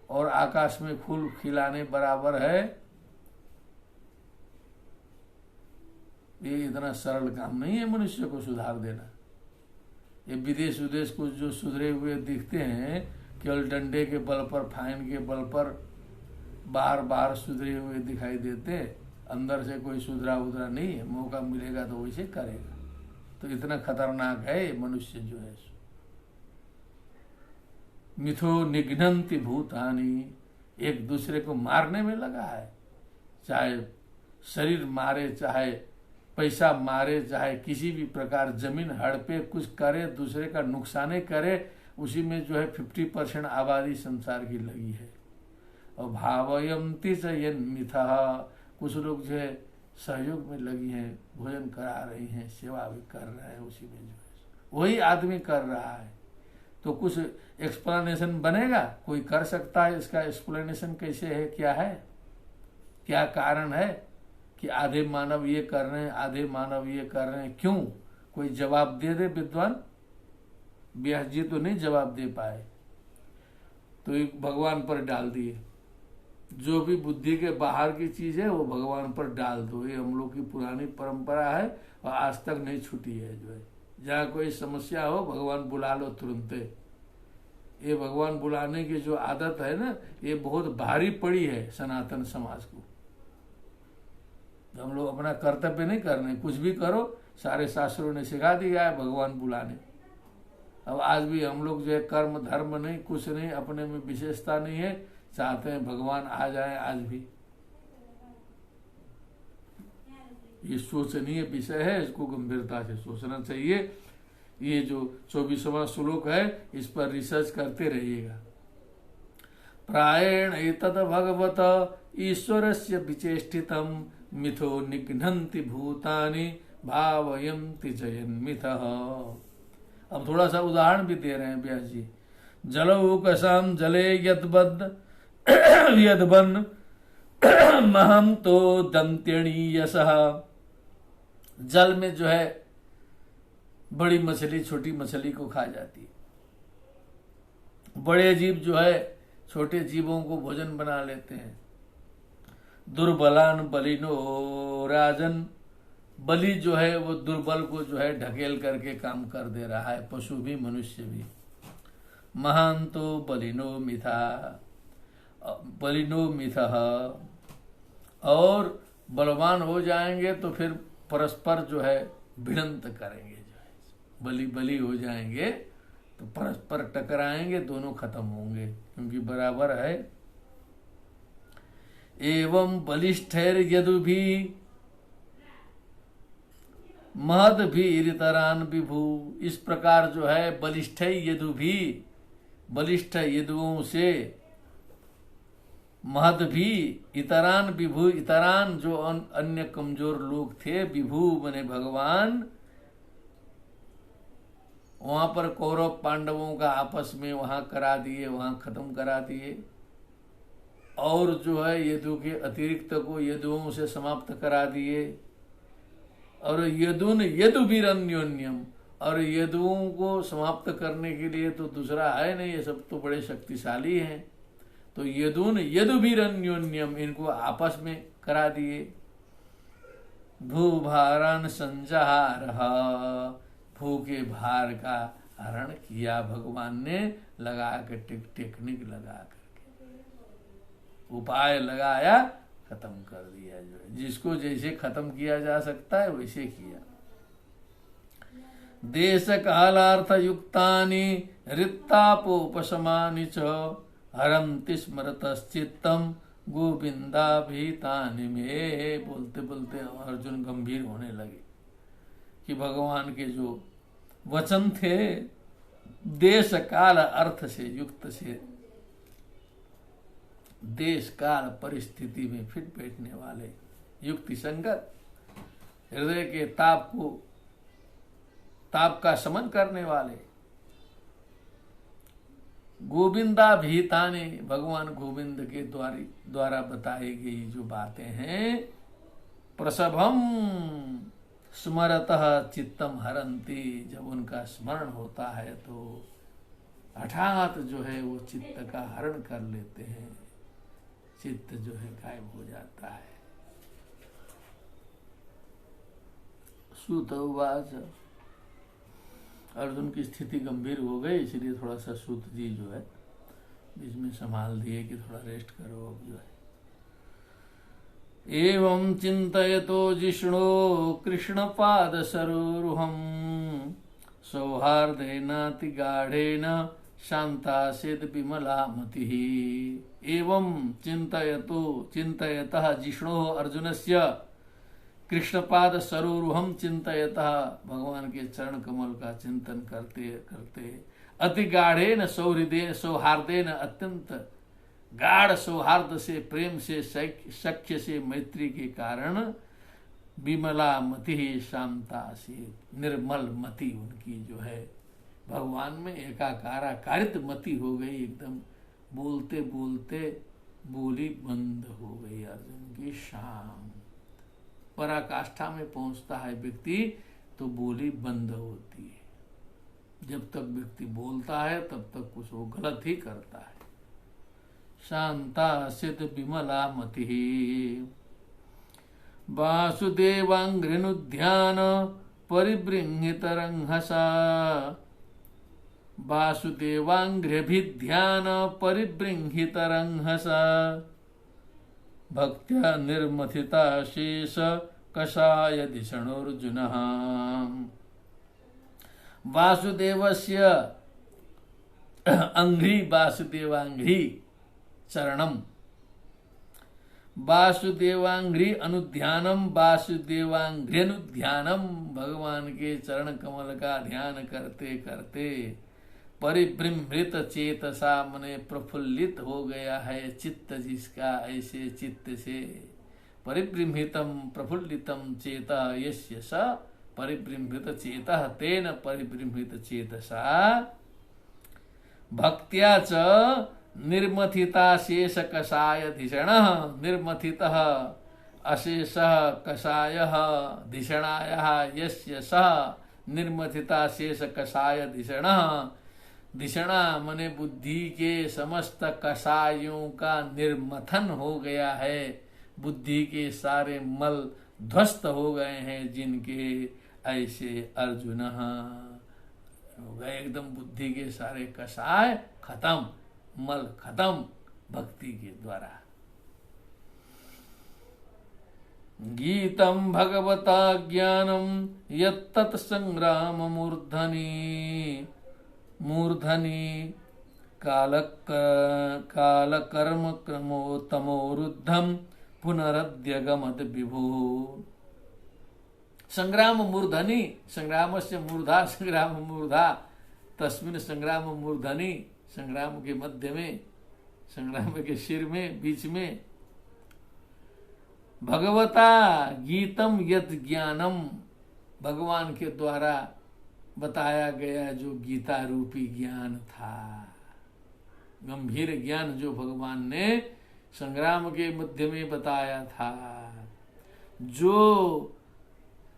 और आकाश में फूल खिलाने बराबर है। ये इतना सरल काम नहीं है मनुष्य को सुधार देना। ये विदेश विदेश को जो सुधरे हुए दिखते हैं, केवल डंडे के बल पर, फाइन के बल पर बार बार सुधरे हुए दिखाई देते हैं। अंदर से कोई सुधरा उधरा नहीं है। मौका मिलेगा तो वैसे करेगा। तो इतना खतरनाक है ये मनुष्य जो है। मिथो निघ्नन्ति भूतानि, एक दूसरे को मारने में लगा है। चाहे शरीर मारे, चाहे पैसा मारे, चाहे किसी भी प्रकार जमीन हड़पे, कुछ करे, दूसरे का नुकसाने करे, उसी में जो है 50% आबादी संसार की लगी है। और भावयन्ति च यन मिथः, कुछ लोग जो है सहयोग में लगी हैं, भोजन करा रही हैं, सेवा भी कर रहे हैं, उसी में जो है वही आदमी कर रहा है। तो कुछ एक्सप्लेनेशन बनेगा? कोई कर सकता है इसका एक्सप्लेनेशन कैसे है, क्या है, क्या कारण है कि आधे मानव ये कर रहे हैं, आधे मानव ये कर रहे हैं? क्यों? कोई जवाब दे दे विद्वान? व्यास जी तो नहीं जवाब दे पाए, तो एक भगवान पर डाल दिए। जो भी बुद्धि के बाहर की चीज है वो भगवान पर डाल दो। ये हम लोग की पुरानी परंपरा है और आज तक नहीं छूटी है। जो है जहाँ कोई समस्या हो भगवान बुला लो तुरंत। ये भगवान बुलाने की जो आदत है ना, ये बहुत भारी पड़ी है सनातन समाज को। हम लोग अपना कर्तव्य नहीं कर रहे, कुछ भी करो, सारे शास्त्रों ने सिखा दिया है भगवान बुलाने। अब आज भी हम लोग जो है कर्म धर्म नहीं, कुछ नहीं, अपने में विशेषता नहीं है, चाहते हैं भगवान आ जाए आज भी। ये सोचनीय विषय है, इसको गंभीरता से सोचना चाहिए। ये जो 24वां श्लोक है इस पर रिसर्च करते रहिएगा। प्रायेण एतद भगवत ईश्वरस्य विचेष्टितम मिथो निघ्नन्ति भूतानि भावयन्ति च यन्मिथः। अब थोड़ा सा उदाहरण भी दे रहे हैं व्यास जी। जलौकसां जले यद्वद् यद्वन् महं तो दंत्यणीयसः। जल में जो है बड़ी मछली छोटी मछली को खा जाती है। बड़े जीव जो है छोटे जीवों को भोजन बना लेते हैं। दुर्बलान बलिनो राजन बलि जो है वो दुर्बल को जो है ढकेल करके काम कर दे रहा है, पशु भी मनुष्य भी। महांतो बलिनो मिथा, बलिनो मिथः, और बलवान हो जाएंगे तो फिर परस्पर जो है भिड़ंत करेंगे, जो है बलि बलि हो जाएंगे तो परस्पर टकराएंगे, दोनों खत्म होंगे क्योंकि बराबर है। एवं बलिष्ठैर यदुभी महद भी इतरान विभु, इस प्रकार जो है बलिष्ठ यदुभी, बलिष्ठ यदुओं से, महद भी इतरान विभु, इतरान जो अन्य कमजोर लोग थे, विभु बने भगवान, वहां पर कौरव पांडवों का आपस में वहां करा दिए, वहां खत्म करा दिए, और जो है यदु के अतिरिक्त को यदुओं से समाप्त करा दिए, और यदुन यदु वीरन्योन्यम, और यदुओं को समाप्त करने के लिए तो दूसरा है नहीं, ये सब तो बड़े शक्तिशाली हैं, तो यदुन यदु वीरन्योन्यम, इनको आपस में करा दिए। भूभारान संजहार, भू के भार का हरण किया भगवान ने, लगा के टेक्निक लगा करके उपाय लगाया, खत्म कर दिया, जो है जिसको जैसे खत्म किया जा सकता है वैसे किया। देश कालार्थ युक्तानि रिक्तापोपशमानि च हरन्ति स्मरतश्चित्तम गोविंदाभितानि में। बोलते बोलते अर्जुन गंभीर होने लगे कि भगवान के जो वचन थे देश काल अर्थ से युक्त से, देश काल परिस्थिति में फिट बैठने वाले, युक्ति संगत, हृदय के ताप का शमन करने वाले, गोविंदाभिहितानि, भगवान गोविंद के द्वारा बताई गई जो बातें हैं, प्रसभम स्मरतः चित्तम हरन्ति, जब उनका स्मरण होता है तो हठात जो है वो चित्त का हरण कर लेते हैं, चित्त जो है गायब हो जाता है। सूत उवाच, अर्जुन की स्थिति गंभीर हो गई, इसलिए थोड़ा सा सूत जी जो है बीच में संभाल दिए कि थोड़ा रेस्ट करो अब जो है। एवं चिंतयतो जिष्णो कृष्ण पाद सरोरुहम सौहार्देनाति गाढ़ेन शांतासेत विमला मतिः। एवं चिंतयतः जिष्णो अर्जुनस्य कृष्णपाद सरोरुहम चिंतयतः, भगवान के चरण कमल का चिंतन करते करते, अति गाढ़ेन सौहार्देन, अत्यंत गाढ़ सौहार्द से, प्रेम से, सख्य से, मैत्री के कारण, विमला मति, शांता से, निर्मल मति उनकी जो है भगवान में एकाकारित मति हो गई, एकदम बोलते बोलते बोली बंद हो गई अर्जुन की। शांत पराकाष्ठा में पहुंचता है व्यक्ति तो बोली बंद होती है, जब तक व्यक्ति बोलता है तब तक कुछ वो गलत ही करता है। शांता सिद्ध विमला मति वासुदेवांघ्रिनुध्यान परिबृंहितरंहसा, वासुदेवांघ्र्यभिध्यान परिबृंहितरंहसा, भक्त्या निर्मथिता शेष कषाय धिषणोऽर्जुनः। वासुदेवस्य अंघ्रि, वासुदेवांघ्रि चरणम, वासुदेवांघ्रि अनुध्यानम, वासुदेवांघ्र्यनुध्यानम, भगवान के चरण कमल का ध्यान करते करते परिबृंहित चेतसा, मने प्रफुल्लित हो गया है चित्त जिसका, ऐसे चित्त से परिबृंहितम प्रफुल्लितम चेता यस्य स परिबृंहित चेतः तेन परिबृंहित चेतसा, भक्त्या च निर्मथिता शेष कषाय धिषणः, निर्मथितः अशेषः कषायः धिषणायः यस्य सः निर्मथिता शेष कषाय धिषणः। धिषणा मने बुद्धि के समस्त कषायों का निर्मथन हो गया है, बुद्धि के सारे मल ध्वस्त हो गए हैं जिनके ऐसे अर्जुन हो गए एकदम बुद्धि के सारे कसाय खत्म, मल खत्म भक्ति के द्वारा। गीतम भगवता ज्ञानम यत्तत् संग्राम मूर्धनि मूर्धनि काल कर्म क्रमो तमोरुद्धम पुनरद्यगमत विभु। संग्राम मूर्धनि, संग्राम से मूर्धा, संग्राम मूर्धा तस्मिन संग्राम मूर्धनि, संग्राम के मध्य में, संग्राम के सिर में, बीच में। भगवता गीतम यत ज्ञानम, भगवान के द्वारा बताया गया जो गीता रूपी ज्ञान था, गंभीर ज्ञान जो भगवान ने संग्राम के मध्य में बताया था, जो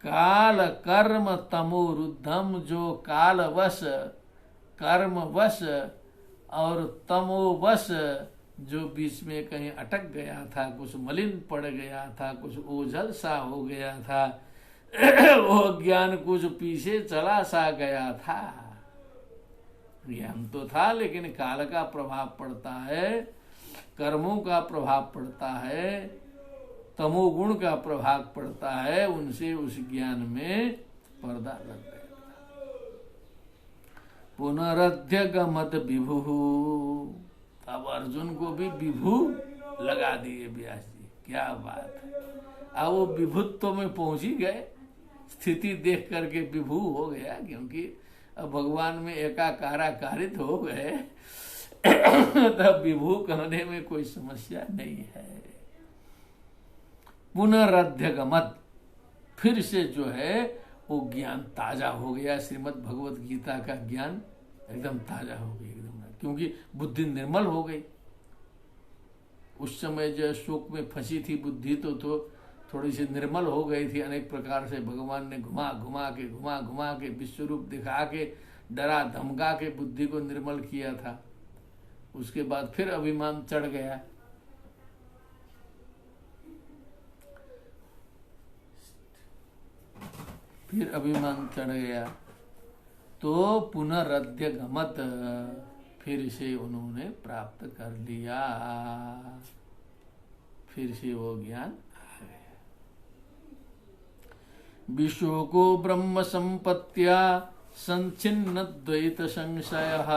काल कर्म तमोरुद्धम, जो कालवश कर्मवश और तमोवश जो बीच में कहीं अटक गया था, कुछ मलिन पड़ गया था, कुछ ओझल सा हो गया था, वो ज्ञान कुछ पीछे चला सा गया था। ज्ञान तो था लेकिन काल का प्रभाव पड़ता है, कर्मों का प्रभाव पड़ता है, तमोगुण का प्रभाव पड़ता है, उनसे उस ज्ञान में पर्दा लग गया। पुनरध्यगमत विभु, अब अर्जुन को भी विभु लगा दिए व्यास जी, क्या बात है। अब वो विभुत्व में पहुंच ही गए, स्थिति देख करके विभु हो गया, क्योंकि अब भगवान में एकाकाराकारित हो गए तब विभु कहने में कोई समस्या नहीं है। पुनरध्यगमत, फिर से जो है वो ज्ञान ताजा हो गया, श्रीमद् भगवत गीता का ज्ञान एकदम ताजा हो गया एकदम, क्योंकि बुद्धि निर्मल हो गई। उस समय जो शोक में फंसी थी बुद्धि तो थोड़ी सी निर्मल हो गई थी, अनेक प्रकार से भगवान ने घुमा घुमा के विश्व रूप दिखा के डरा धमका के बुद्धि को निर्मल किया था। उसके बाद फिर अभिमान चढ़ गया, फिर अभिमान चढ़ गया तो पुनरध्यगमत, फिर से उन्होंने प्राप्त कर लिया, फिर से वो ज्ञान आ गया। विशोको ब्रह्म संपत्त्या संचिन्न द्वैत संशयः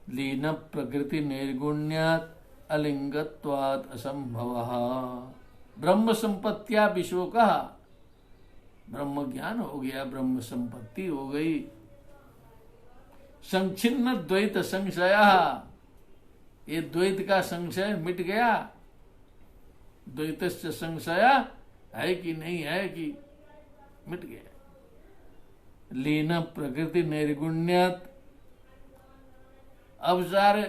लीन प्रकृति निर्गुण्यात् अलिंगत्वात् असंभवः। ब्रह्म संपत्त्या विशोकः, ब्रह्म ज्ञान हो गया, ब्रह्म संपत्ति हो गई। संचिन्न द्वैत संशय, ये द्वैत का संशय मिट गया। द्वैतस्य संशय है कि नहीं है कि मिट गया। लीन प्रकृति निर्गुण्यात्, अब सारे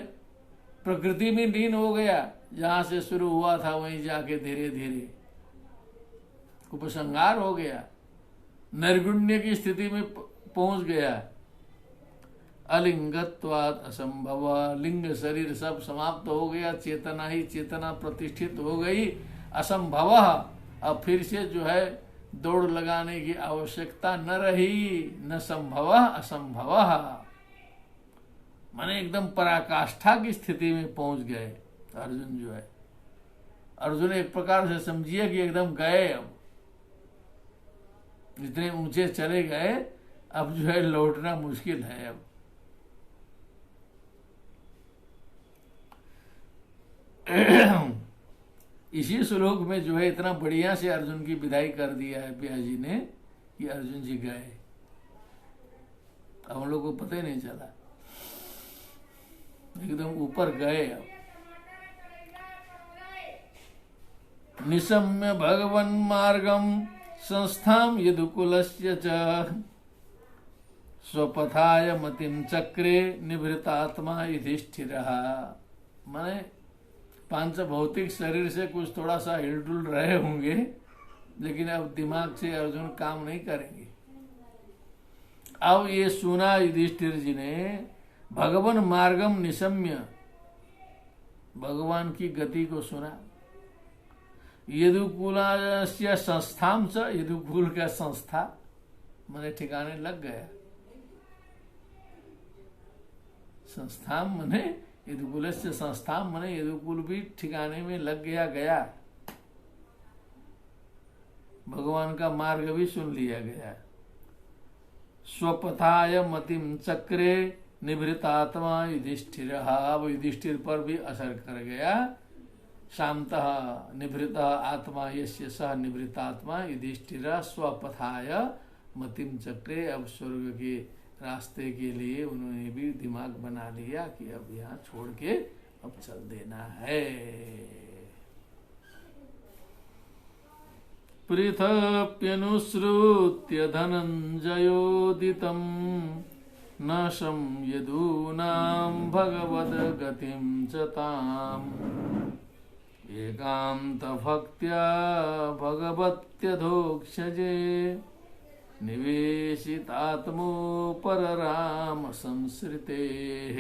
प्रकृति में लीन हो गया, जहां से शुरू हुआ था वहीं जाके धीरे धीरे उपसंहार हो गया, निर्गुण्य की स्थिति में पहुंच गया। अलिंगत्वाद असंभव, लिंग शरीर सब समाप्त हो गया, चेतना ही चेतना प्रतिष्ठित हो गई। असंभव, अब फिर से जो है दौड़ लगाने की आवश्यकता न रही। न संभव असंभव, माने एकदम पराकाष्ठा की स्थिति में पहुंच गए अर्जुन जो है। अर्जुन एक प्रकार से समझिए कि एकदम गए, अब इतने ऊंचे चले गए, अब जो है लौटना मुश्किल है। अब इसी श्लोक में जो है इतना बढ़िया से अर्जुन की विदाई कर दिया है व्यास जी ने कि अर्जुन जी गए, अब हम लोग को पता ही नहीं चला, एकदम ऊपर गए। अब निशम्य भगवन् मार्गम संस्थाम यदुकुलस्य च स्वपथाय मतिम चक्रे निवृतात्मा युधिष्ठिरः। माने पांच भौतिक शरीर से कुछ थोड़ा सा हिलडुल रहे होंगे, लेकिन अब दिमाग से अर्जुन काम नहीं करेंगे। अब ये सुना युधिष्ठिर जी ने, भगवन मार्गम निशम्य, भगवान की गति को सुना। यदुकुलस्य संस्थाम च, यदुकुल का संस्था माने ठिकाने लग गया। संस्थाम माने यदुकुलस्य संस्थाम माने यदुकुल भी ठिकाने में लग गया। भगवान का मार्ग भी सुन लिया गया। स्वपथाय मतिम चक्रे निभृतात्मा युधिष्ठिर, अब युधिष्ठिर पर भी असर कर गया। शांतः निभृत आत्मा यस्य सह निभृतात्मा युधिष्ठिर स्वपथाय मतिम चक्रे, अब स्वर्ग के रास्ते के लिए उन्होंने भी दिमाग बना लिया कि अब यहाँ छोड़ के अब चल देना है। पृथप्यनुसृत्य धनञ्जयोदितं नाशं यदूनां भगवद्गतिं च ताम् एकान्तभक्त्या भगवत्यधोक्षजे निवेशितात्मो परराम संसृतेः।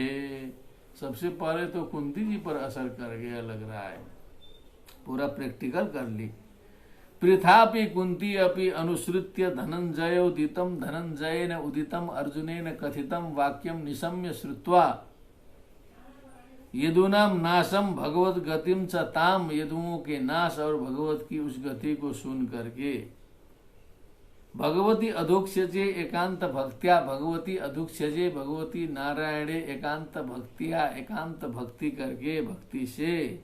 सबसे पहले तो कुंती जी पर असर कर गया लग रहा है, पूरा प्रैक्टिकल कर ली। पृथापि कुंती अपि अनुसृत्य धनंजय उदितम, धनंजयेन उदितम अर्जुनेन कथितम वाक्यम निशम्य श्रुत्वा यदूनाम नाशम भगवत गतिम च ताम, यदुओं के नाश और भगवत की उस गति को सुन करके भगवती अधोक्षजे एकांत भक्त्या, भगवती अधोक्षजे भगवती नारायणे एकांत भक्तिया, एकांत भक्ति करके भक्ति से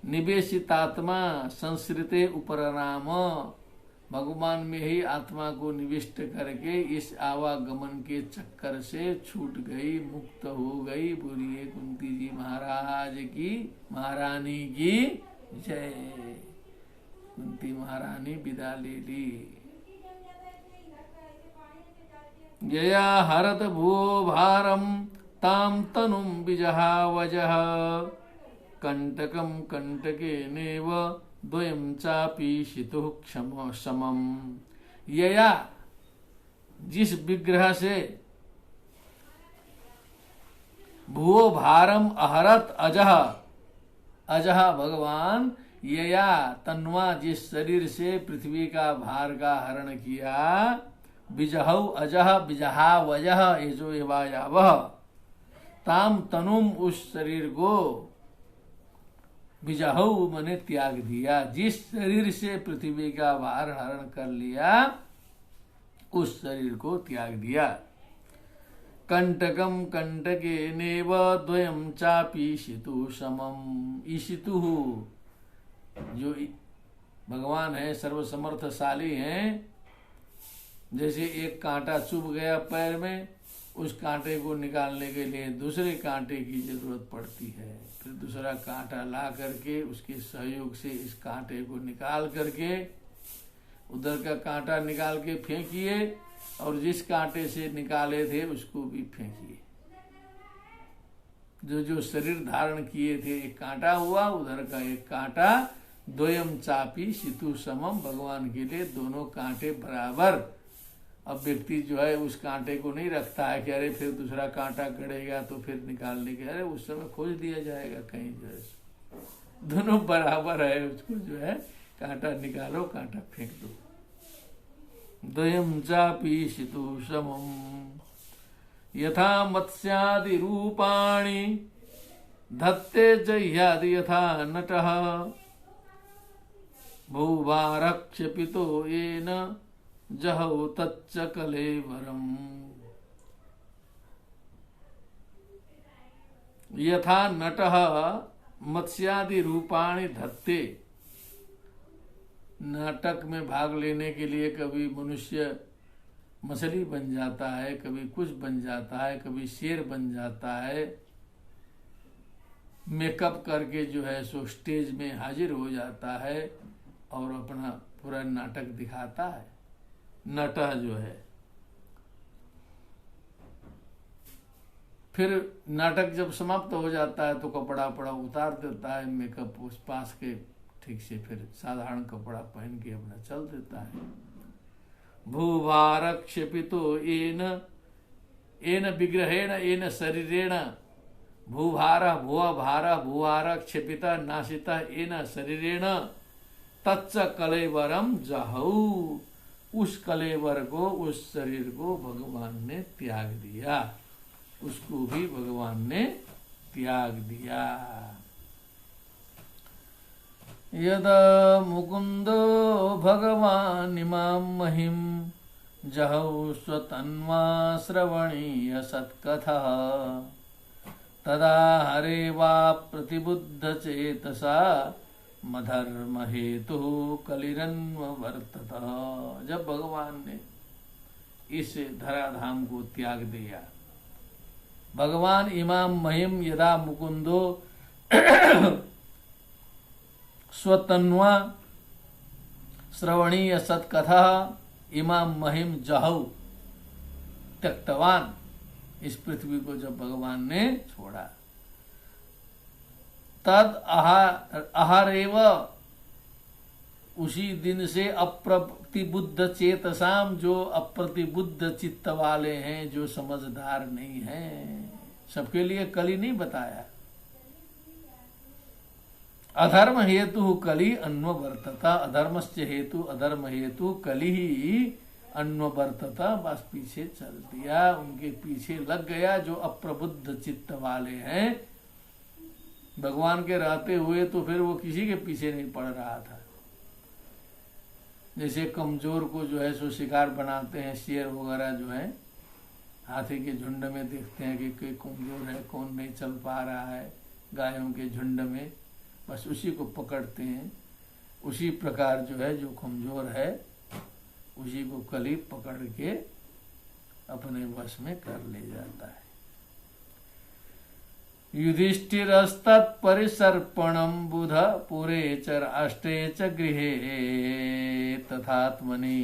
निवेशितात्मा संसृते उपरनाम, भगवान में ही आत्मा को निविष्ट करके इस आवागमन के चक्कर से छूट गई, मुक्त हो गई। बोलिए कुंती जी महाराज की, महारानी की जय। कुंती महारानी विदा ले ली। यया हरत भुवो भारम ताम तनुम विजहावजः कंटकम कंटकेनेव द्वयं चापि शितुः क्षम समम। यया, जिस विग्रह से भुवो भारम अहरत अजह, अजह भगवान यया तन्वा, जिस शरीर से पृथ्वी का भार का हरण किया, बिजहौ अजह बिजहा वजह एजो एवायावह, ताम तनुम, उस शरीर को, बिजहौ मने त्याग दिया, जिस शरीर से पृथ्वी का भार हरण कर लिया उस शरीर को त्याग दिया। कंटकम कंटके नेव द्वयम चापि ईशितु समम। ईशितु जो भगवान है सर्वसमर्थशाली हैं, जैसे एक कांटा चुभ गया पैर में, उस कांटे को निकालने के लिए दूसरे कांटे की जरूरत पड़ती है, फिर दूसरा कांटा ला करके उसके सहयोग से इस कांटे को निकाल करके उधर का कांटा निकाल के फेंकिए और जिस कांटे से निकाले थे उसको भी फेंकिए। जो जो शरीर धारण किए थे, एक कांटा हुआ, उधर का एक कांटा, द्वयम चापी सितु समम, भगवान के लिए दोनों कांटे बराबर। अब व्यक्ति जो है उस कांटे को नहीं रखता है कि अरे फिर दूसरा कांटा गड़ेगा तो फिर निकालने के, अरे उस समय खोज दिया जाएगा कहीं, जो है दोनों बराबर है, उसको जो है कांटा निकालो कांटा फेंक दो। द्वयम चापि सितु समम यथा मत्स्यादि रूपाणि धत्ते जह्यादि यथा नटः भूभारक्षपितो येन जहौ तच्च कलेवरम। यथा नटः मत्स्यादि रूपाणि धत्ते, नाटक में भाग लेने के लिए कभी मनुष्य मछली बन जाता है, कभी कुछ बन जाता है, कभी शेर बन जाता है, मेकअप करके जो है सो स्टेज में हाजिर हो जाता है और अपना पूरा नाटक दिखाता है। नटह जो है, फिर नाटक जब समाप्त हो जाता है तो कपड़ा वपड़ा उतार देता है, मेकअप उस पास के ठीक से, फिर साधारण कपड़ा पहन के अपना चल देता है। भूभार क्षेपितो येन, येन विग्रहेण येन शरीरेण, भूभार भुव भार भूभार क्षेपिता नाशिता येन शरीरेण तच्च कलेवरम जहऊ, उस कलेवर को, उस शरीर को भगवान ने त्याग दिया, उसको भी भगवान ने त्याग दिया। यदा मुकुंदो भगवान इमां महिम जहौ स्वतन्वा श्रवणीय सत्कथा, तदा हरे वा प्रतिबुद्ध चेतसा मधर्म हेतु कलिरन्वर्तत। जब भगवान ने इस धराधाम को त्याग दिया, भगवान इमाम महिम यदा मुकुंदो स्वतन्वा श्रवणीय सत्कथा इमाम महिम जहौ, त्यक्तवान, इस पृथ्वी को जब भगवान ने छोड़ा, तद आहारेव, उसी दिन से अप्रतिबुद्ध चेतसाम, जो अप्रतिबुद्ध चित्त वाले हैं, जो समझदार नहीं हैं, सबके लिए कली नहीं बताया। अधर्म हेतु कली अन्ववर्तता, अधर्मस्य हेतु अधर्म हेतु कली ही अन्ववर्तता, बस पीछे चल दिया, उनके पीछे लग गया जो अप्रबुद्ध चित्त वाले हैं। भगवान के रहते हुए तो फिर वो किसी के पीछे नहीं पड़ रहा था। जैसे कमजोर को जो है सो शिकार बनाते हैं, शेर वगैरह जो है, हाथी के झुंड में देखते हैं कि कोई कमजोर है, कौन नहीं चल पा रहा है, गायों के झुंड में बस उसी को पकड़ते हैं। उसी प्रकार जो है जो कमजोर है उसी को कली पकड़ के अपने वश में कर ले जाता है। युधिष्ठिरस्तत्परिसर्पणं बुध पुरे च राष्ट्रे च गृहे तथात्मनि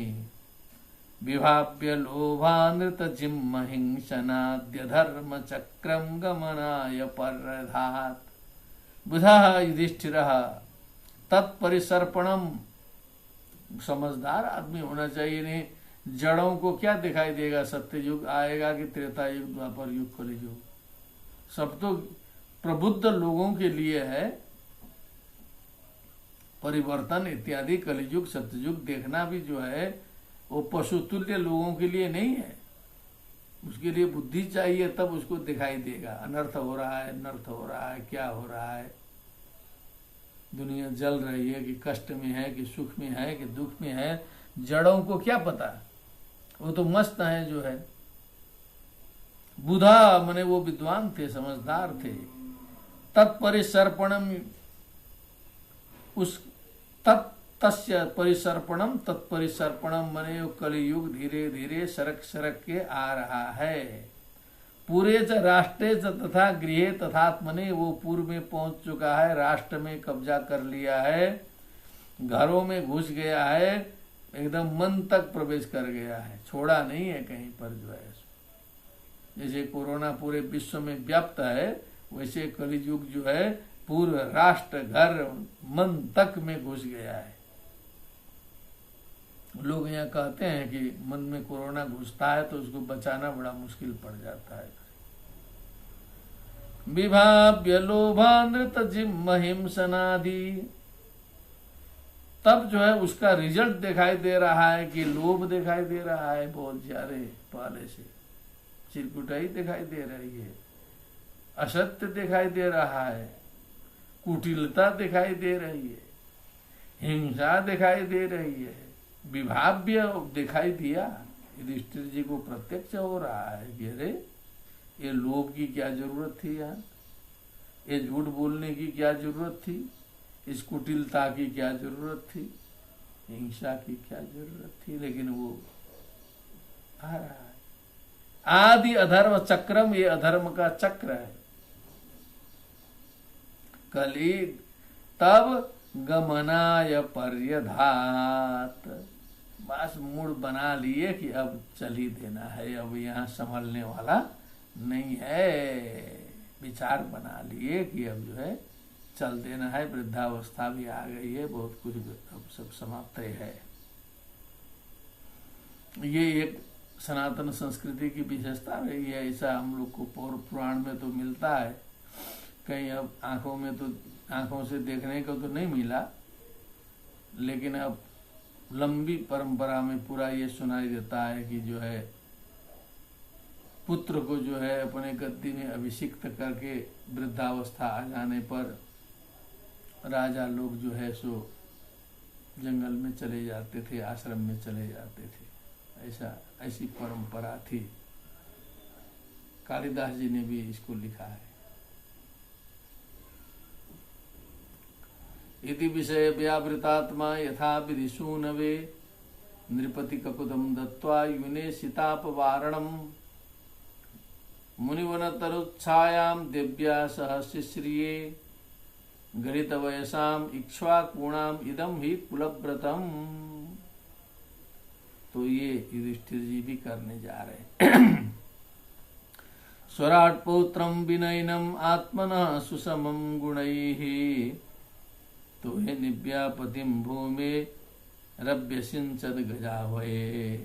विभाव्य लोभानृत जिम्म हिंसनाद्य धर्म चक्रम गमनाय परधात। बुधः युधिष्ठिरः तत्परिसर्पणम, समझदार आदमी होना चाहिए। नहीं जड़ों को क्या दिखाई देगा, सत्ययुग आएगा कि त्रेता युग, द्वापर युग, कलियुग, सब तो प्रबुद्ध लोगों के लिए है। परिवर्तन इत्यादि कलियुग सत्ययुग देखना भी जो है वो पशुतुल्य लोगों के लिए नहीं है। उसके लिए बुद्धि चाहिए, तब उसको दिखाई देगा अनर्थ हो रहा है, अनर्थ हो रहा है, क्या हो रहा है, दुनिया जल रही है कि कष्ट में है कि सुख में है कि दुख में है, जड़ों को क्या पता, वो तो मस्त है जो है। बुधा मने वो विद्वान थे, समझदार थे। तत्परिसर्पणम, उस तस्य परिसर्पणम, तत्परिसर्पणम मने कलियुग धीरे धीरे सरक सरक के आ रहा है। पूरे च राष्ट्रे च तथा गृहे तथात्मने, वो पूर्व में पहुंच चुका है, राष्ट्र में कब्जा कर लिया है, घरों में घुस गया है, एकदम मन तक प्रवेश कर गया है, छोड़ा नहीं है कहीं पर जो है। जैसे कोरोना पूरे विश्व में व्याप्त है, वैसे कलियुग जो है पूर्व राष्ट्र, घर, मन तक में घुस गया है। लोग यहाँ कहते हैं कि मन में कोरोना घुसता है तो उसको बचाना बड़ा मुश्किल पड़ जाता है। विभाव्य लोभानृत जिम्म हिंसनादि, तब जो है उसका रिजल्ट दिखाई दे रहा है कि लोभ दिखाई दे रहा है बहुत ज्यादा, पहले से चिरकुटाई दिखाई दे रही है, असत्य दिखाई दे रहा है, कुटिलता दिखाई दे रही है, हिंसा दिखाई दे रही है, विभाव्य दिखाई दिया। युधिष्ठिर जी को प्रत्यक्ष हो रहा है कि अरे ये लोभ की क्या जरूरत थी, यार ये झूठ बोलने की क्या जरूरत थी, इस कुटिलता की क्या जरूरत थी, हिंसा की क्या जरूरत थी, लेकिन वो आ रहा है। आदि अधर्म चक्रम, ये अधर्म का चक्र है। कली तब गमनाय पर्यधात, बस मूड बना लिए कि अब चल ही देना है, अब यहाँ संभलने वाला नहीं है। विचार बना लिए कि अब जो है चल देना है, वृद्धावस्था भी आ गई है, बहुत कुछ अब सब समाप्त है। ये एक सनातन संस्कृति की विशेषता रही है। ऐसा हम लोग को पौर पुराण में तो मिलता है, कहीं अब आंखों में तो आंखों से देखने को तो नहीं मिला, लेकिन अब लंबी परंपरा में पूरा ये सुनाई देता है कि जो है पुत्र को जो है अपने गद्दी में अभिषिक्त करके वृद्धावस्था आ जाने पर राजा लोग जो है सो जंगल में चले जाते थे, आश्रम में चले जाते थे। ऐसी परंपरा थी। कालिदास जी ने भी इसको लिखा है। इति विषय व्यावृतात्मा यथा विधि सूनवे नृपति ककुदम दत्वा युने सीतापवारणम मुनिवन तरुच्छायाम दिव्या सह शिश्रिये गणित वयसाम इक्ष्वाकूणाम इदम ही कुलव्रतम। तो ये युधिष्ठिर जी भी करने जा रहे हैं। स्वराट पौत्रम विनयनम आत्मनः सुसमं गुणैः तो हे निव्यापतिम भूमे रव्यसिंचद गजावये।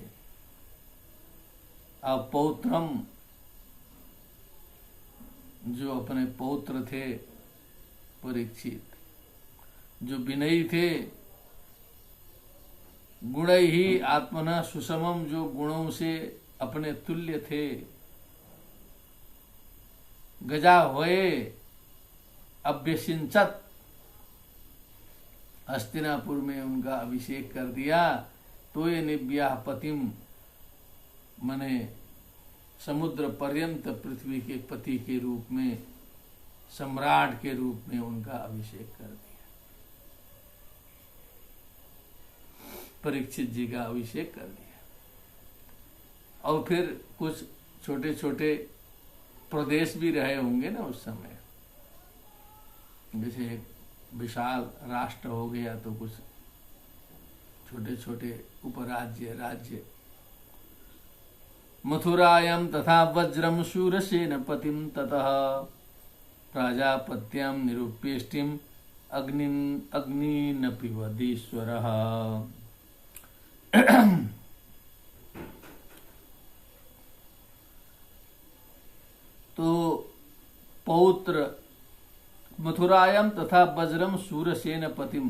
अब पौत्रम जो अपने पौत्र थे परीक्षित, जो विनयी थे, गुण ही आत्मना सुसमम जो गुणों से अपने तुल्य थे, गजा हुए अभ्यसिंचत हस्तिनापुर में उनका अभिषेक कर दिया। तो ये निव्याह पतिम मने समुद्र पर्यंत पृथ्वी के पति के रूप में, सम्राट के रूप में उनका अभिषेक कर दिया। परीक्षित जी का अभिषेक कर दिया। और फिर कुछ छोटे छोटे प्रदेश भी रहे होंगे ना उस समय, जैसे एक विशाल राष्ट्र हो गया तो कुछ छोटे छोटे उपराज्य राज्य। मथुरायां तथा वज्रम शूरसेन पतिम ततः प्राजापत्यां निरूप्येष्टिम अग्निन पिबदीश्वरः। तो पौत्र मथुरायां तथा वज्रम शूरसेन पतिम,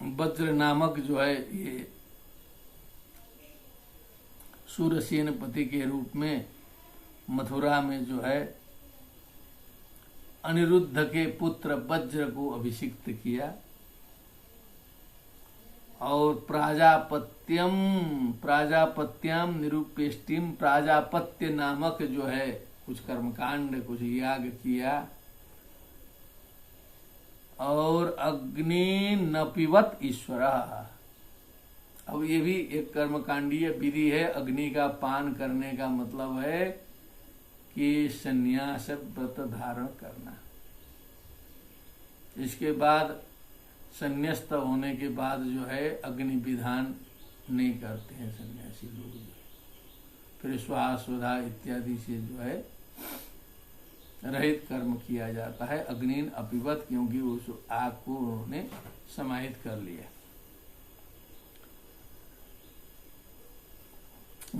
वज्र नामक जो है ये शूरसेन पति के रूप में मथुरा में जो है अनिरुद्ध के पुत्र वज्र को अभिषिक्त किया। और प्राजापत्याम निरूपेष्टिम, प्राजापत्य नामक जो है कुछ कर्मकांड, कुछ याग किया। और अग्नि न पिबत ईश्वर, अब ये भी एक कर्मकांडीय विधि है। अग्नि का पान करने का मतलब है कि संन्यास व्रत धारण करना। इसके बाद संन्यास्त होने के बाद जो है अग्नि विधान नहीं करते हैं सन्यासी लोग। फिर स्वाहा स्वधा इत्यादि से जो है रहित कर्म किया जाता है। अग्निन अपिबत, क्योंकि उस आग को उन्होंने समाहित कर लिया।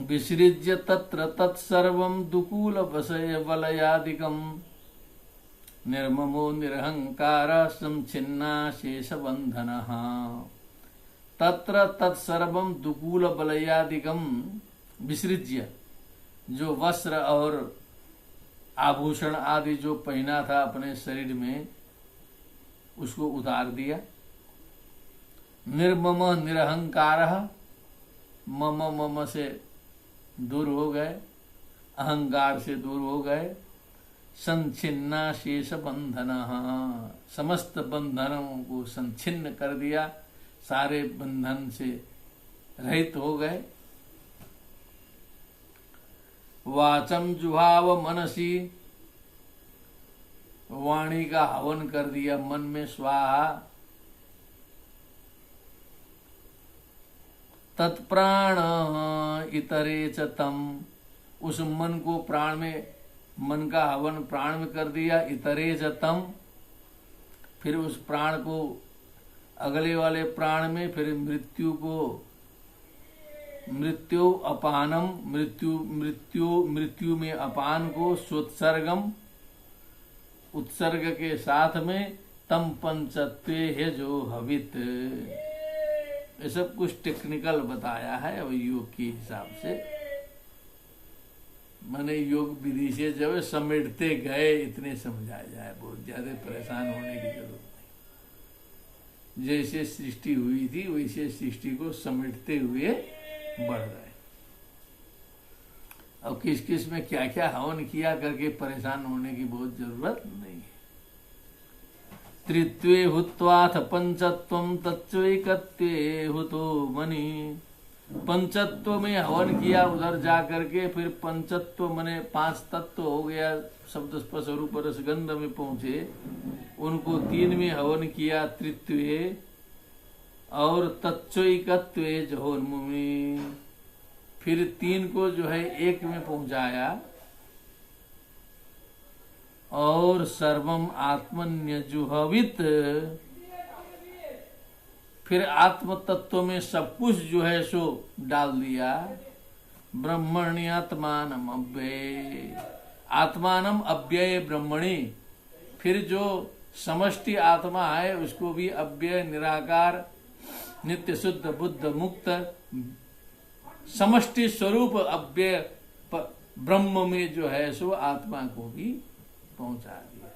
विसृज्य तत्र तत्सर्वं दुकूल वसय वलयादिकं निर्ममो निरहंकार संचिन्ना शेषबंधनः। तत्र तत्सर्वं दुकूल वलयादिकं विसृज्य, जो वस्त्र और आभूषण आदि जो पहना था अपने शरीर में उसको उतार दिया। निर्मम निरहंकार, मम मम से दूर हो गए, अहंकार से दूर हो गए। संचिन्ना शेष बंधन, समस्त बंधनों को संचिन्न कर दिया, सारे बंधन से रहित हो गए। वाचम जुहाव मनसी, वाणी का हवन कर दिया मन में, स्वाहा। तत्प्राण इतरे च तम, उस मन को प्राण में, मन का हवन प्राण में कर दिया। इतरे च तम, फिर उस प्राण को अगले वाले प्राण में, फिर मृत्यु को, मृत्यु अपानम, मृत्यु में अपान को, सोत्सर्गम उत्सर्ग के साथ में, तम पंचत्वे है जो हवित। ये सब कुछ टेक्निकल बताया है अब योग के हिसाब से। माने योग विधि से जब समेटते गए इतने समझाया जाए, बहुत ज्यादा परेशान होने की जरूरत नहीं। जैसे सृष्टि हुई थी वैसे सृष्टि को समेटते हुए बढ़ रहे। अब किस किस में क्या क्या हवन किया करके परेशान होने की बहुत जरूरत नहीं है। त्रित्वे हुत्वाथ पंचत्वम तत्वैकत्वे हुतो मणि। पंचत्व में हवन किया उधर जा करके, फिर पंचत्व मने 5 तत्व हो गया, शब्द स्पर्श रूप रस गंध में पहुंचे, उनको 3 में हवन किया त्रित्वे, और तत्वैकत्वे जहोन्मुमि, फिर 3 को जो है 1 में पहुंचाया, और सर्वम आत्मन्यजुहवित, फिर आत्म तत्व में सब कुछ जो है सो डाल दिया। ब्रह्मणि आत्मानम अव्यय, आत्मानम अव्यय ब्रह्मणि, फिर जो समष्टि आत्मा है उसको भी अव्यय निराकार नित्य शुद्ध बुद्ध मुक्त समष्टि स्वरूप अव्यय ब्रह्म में जो है सो आत्मा को भी पहुंचा दिया,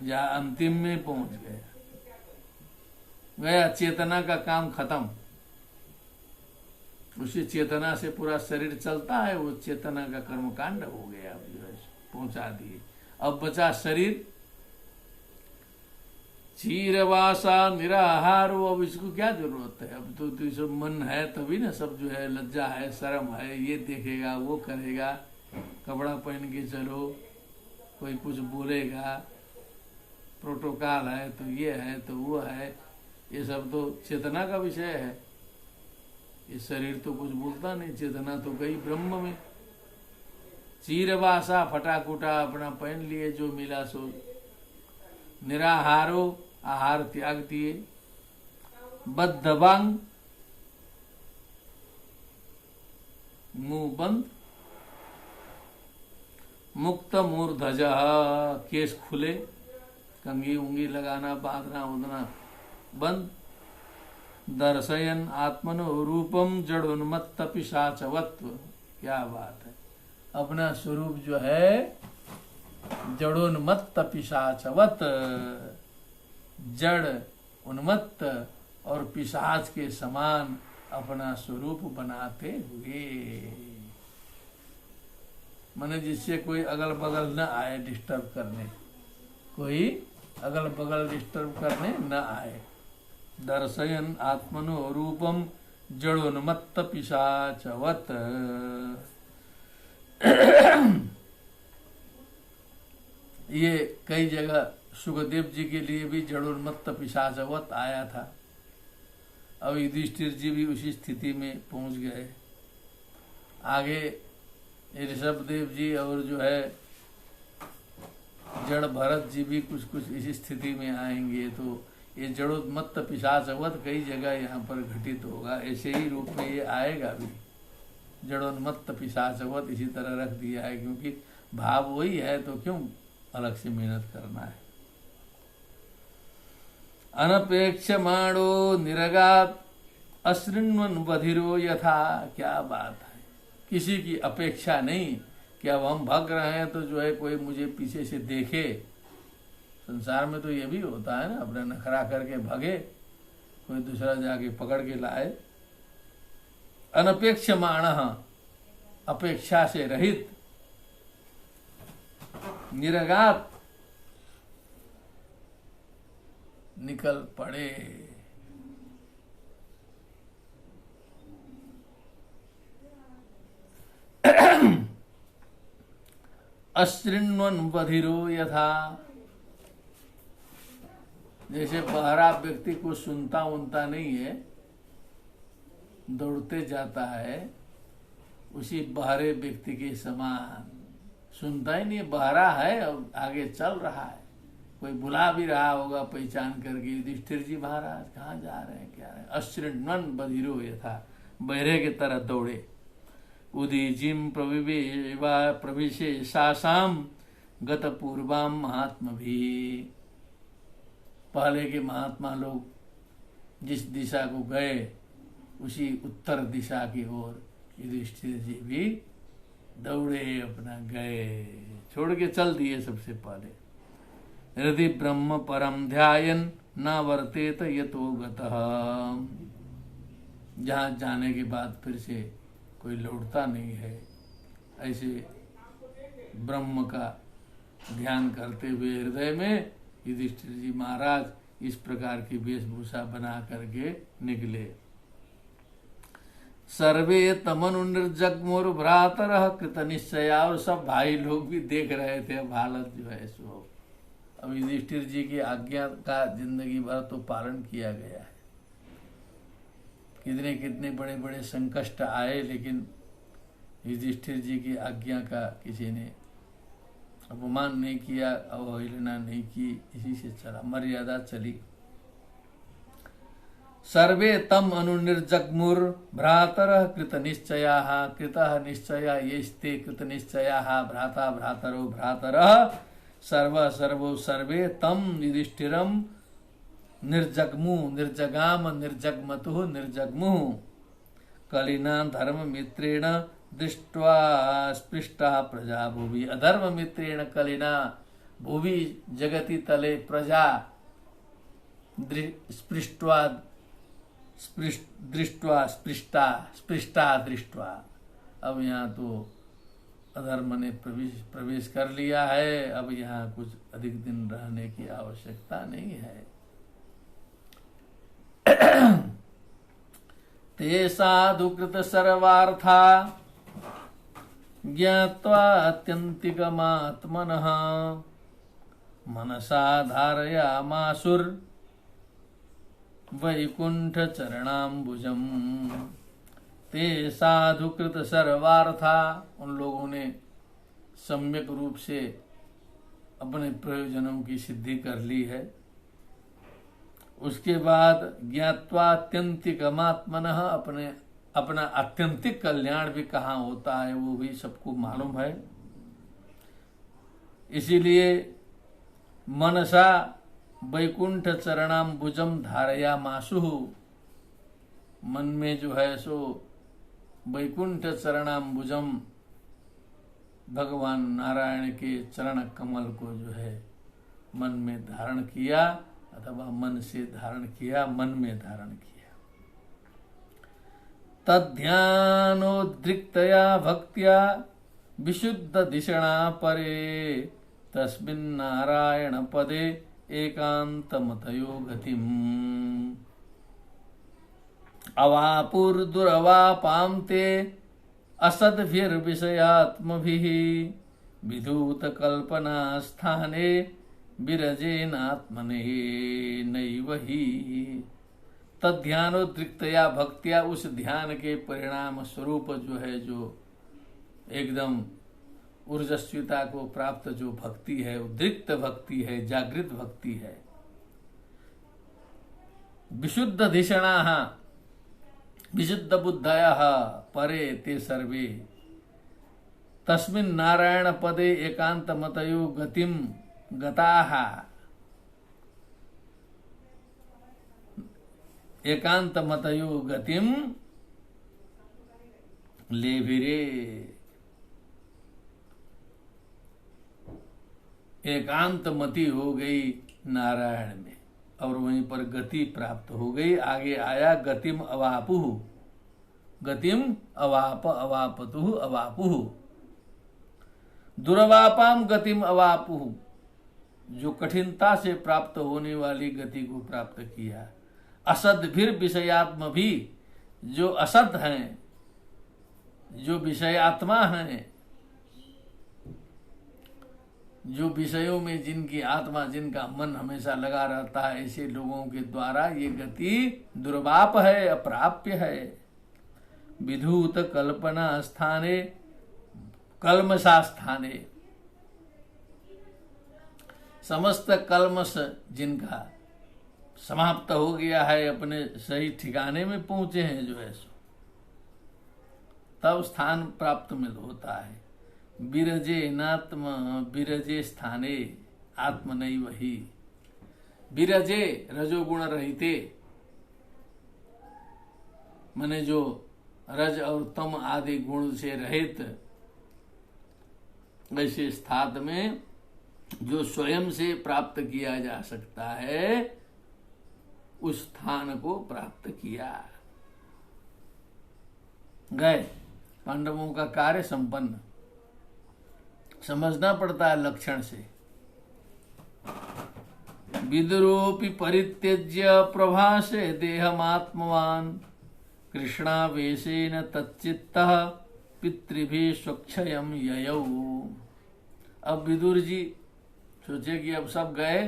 या अंतिम में पहुंच गया। चेतना का काम खत्म। उसी चेतना से पूरा शरीर चलता है, वो चेतना का कर्मकांड हो गया, अब जो है पहुंचा दिए। अब बचा शरीर, चीरवासा निराहार, अब इसको क्या जरूरत है? अब तो सब मन है तभी ना सब जो है, लज्जा है, शर्म है, ये देखेगा वो करेगा, कपड़ा पहन के चलो, कोई कुछ बोलेगा, प्रोटोकॉल है तो ये है तो वो है, ये सब तो चेतना का विषय है। ये शरीर तो कुछ बोलता नहीं, चेतना तो गई ब्रह्म में। चीरवासा फटाकुटा अपना पहन लिए, जो मिला सो। निराहारो, आहार त्याग दिए। बद्धबांग, मुंह बंद। मुक्त मूर्धज, केस खुले, कंघी उंगी लगाना, बांधना उधना बंद। दर्शयन आत्मनो रूपम जड़ोन्मत्त पिशाचवत्व, क्या बात है। अपना स्वरूप जो है जड़ोन्मत्त पिशाचवत, जड़ उन्मत्त और पिशाच के समान अपना स्वरूप बनाते हुए, माने जिससे कोई अगल बगल न आए डिस्टर्ब करने, कोई अगल बगल डिस्टर्ब करने न आए। दर्शयन आत्मनो रूपम जड़ोन्मत्त पिशाचवत। ये कई जगह सुखदेव जी के लिए भी जड़ोन्मत्त पिशाचवत आया था। अब युधिष्ठिर जी भी उसी स्थिति में पहुंच गए। आगे ऋषभदेव जी और जो है जड़ भरत जी भी कुछ कुछ इसी स्थिति में आएंगे। तो ये जड़ोन्मत्त पिशाचवत कई जगह यहाँ पर घटित होगा, ऐसे ही रूप में ये आएगा भी। जड़ोन्मत्त पिशाचवत इसी तरह रख दिया है, क्योंकि भाव वही है तो क्यों अलग से मेहनत करना है। अनपेक्षमाणो निरगात अशृण्वन बधिरो यथा, क्या बात है। किसी की अपेक्षा नहीं कि अब हम भाग रहे हैं तो जो है कोई मुझे पीछे से देखे। संसार में तो ये भी होता है ना, अपना नखरा करके भागे, कोई दूसरा जाके पकड़ के लाए। अनपेक्षमाण, अपेक्षा से रहित। निरगात, निकल पड़े। अशृण्वन बधिरो यथा, जैसे बहरा व्यक्ति को सुनता उनता नहीं है, दौड़ते जाता है, उसी बहरे व्यक्ति के समान। सुनता ही नहीं, बहरा है और आगे चल रहा है। कोई बुला भी रहा होगा पहचान करके, युधिष्ठिर जी महाराज कहाँ जा रहे हैं, क्या रहे। अशृण्वन बधिरो यथा, बहरे की तरह दौड़े। उदीजिम प्रविशे सासाम गत पूर्वाम महात्म भी, पहले के महात्मा लोग जिस दिशा को गए उसी उत्तर दिशा की ओर युधिष्ठिर जी भी दौड़े, अपना गए, छोड़ के चल दिए सबसे पहले। यदि ब्रह्म परम ध्यायन न वर्तेत यतो गतः, जहाँ जाने के बाद फिर से कोई लौटता नहीं है, ऐसे ब्रह्म का ध्यान करते हुए हृदय में युधिष्ठिर जी महाराज इस प्रकार की वेशभूषा बना करके निकले। सर्वे तमनु निर्जग्मुर भ्रातरः कृत निश्चया, और सब भाई लोग भी देख रहे थे अब हालत जो है सो। अब युधिष्ठिर जी की आज्ञा का जिंदगी भर तो पालन किया गया है, कितने कितने बड़े बड़े संकष्ट आए, लेकिन युधिष्ठिर जी की आज्ञा का किसी ने अपमान नहीं किया, अवहेलना नहीं की, इसी से चला, मर्यादा चली। सर्वे तम अनुनिर्जग्मुर भ्रातरः कृत निश्चयाः, कृतः निश्चया येस्ते कृत निश्चयाः, भ्राता भ्रातरो भ्रातरः सर्व सर्वो सर्वे तम युधिष्ठिरम निर्जग्मु, निर्जगाम निर्जग्मतु निर्जग्मु, कलिना धर्म मित्रेण दृष्ट्वा स्पृष्टा प्रजा भुवि, अधर्म मित्रेण कलिना भुवि जगति तले प्रजा स्पृष्ट्वा दृष्ट्वा स्पृष्टा दृष्ट्वा। अब यहाँ तो अधर्म ने प्रवेश कर लिया है, अब यहाँ कुछ अधिक दिन रहने की आवश्यकता नहीं है। ते साधुकृत सर्वार्था ज्ञात्वा अत्यन्तिकमात्मनः मनसा धारयामासुर वैकुंठ चरणाम्बुजम। ते साधुकृत सर्वार्था, उन लोगों ने सम्यक रूप से अपने प्रयोजनों की सिद्धि कर ली है। उसके बाद ज्ञात्वा अत्यंतिकमात्मनः, अपना आत्यंतिक कल्याण भी कहाँ होता है वो भी सबको मालूम है। इसीलिए मनसा वैकुंठ चरणाम्बुजम धारया मासु, मन में जो है सो वैकुंठ चरणाम्बुजम, भगवान नारायण के चरण कमल को जो है मन में धारण किया, अथवा मन से धारण किया, मन में धारण किया। तद्ध्यानोद्रिक्तया भक्त्या विशुद्ध दिशणा परे, तस्मिन् नारायण पदे एकांतमतयो गतिम्। अवापुर्दुरवापां ते असद्भिर्विषयात्मभिः, विधूत कल्पना स्थाने विरजेनात्मने नैव हि। तद्ध्यानोद्रिक्तया भक्त्या, उस ध्यान के परिणाम स्वरूप जो है, जो एकदम ऊर्जस्विता को प्राप्त जो भक्ति है, उद्रिक्त भक्ति है, जागृत भक्ति है। विशुद्ध धिषणाः विशुद्ध बुद्धयः परे ते सर्वे, तस्मिन् नारायण पदे एकांतमतयो गतिम गताः। एकांतमतयो गतिम लेभिरे, एकांतमति हो गई नारायण में और वहीं पर गति प्राप्त हो गई। आगे आया गतिम अवापुः, गतिम अवाप अवापतुः अवापुः, दुर्वापाम गतिम अवापुः, जो कठिनता से प्राप्त होने वाली गति को प्राप्त किया। असद्भिर विषयात्म भी, जो असद हैं, जो विषयात्मा हैं, जो विषयों में जिनकी आत्मा, जिनका मन हमेशा लगा रहता है, ऐसे लोगों के द्वारा ये गति दुर्वाप है, अप्राप्य है। विधूत कल्पना स्थाने कल्मषा स्थाने, समस्त कल्मष जिनका समाप्त हो गया है, अपने सही ठिकाने में पहुंचे हैं जो है सो, तब स्थान प्राप्त मिल होता है। विरजे नात्म विरजे स्थाने आत्म नहीं वही, विरजे रजोगुण रहते, माने जो रज और तम आदि गुण से रहित ऐसे स्थान में जो स्वयं से प्राप्त किया जा सकता है, उस स्थान को प्राप्त किया। गए, पांडवों का कार्य संपन्न। समझना पड़ता है लक्षण से। विदुरोपि परित्यज्य प्रभासे देहमात्मवान कृष्णावेशेन तच्चित्तः पितृभिः स्वक्षयं ययौ। अब विदुर जी सोचे कि अब सब गए,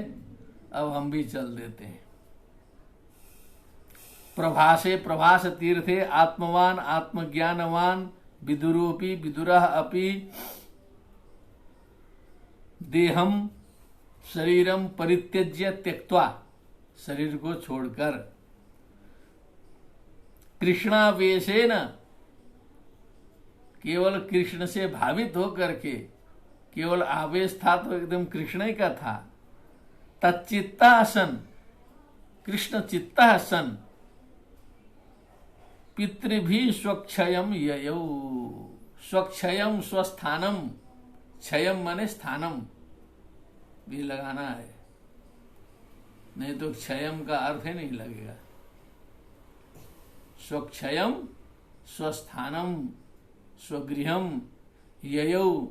अब हम भी चल देते हैं। प्रभासे, प्रभास तीर्थे आत्मवान आत्मज्ञानवान विदुरोपि विदुरः अपि देहम शरीरम परित्यज्य त्यक्त्वा, शरीर को छोड़कर कृष्णावेशेन, केवल कृष्ण से भावित होकर के, केवल आवेश था तो एकदम कृष्ण ही का था। तच्चित्ता सन, कृष्ण चित्ता सन पितृभि स्वक्षयम ययौ। स्वक्षयम स्वस्थानम, क्षयम माने स्थानम भी लगाना है, नहीं तो क्षयम का अर्थ ही नहीं लगेगा। स्वक्षयम स्वस्थानम स्वगृहम ययौ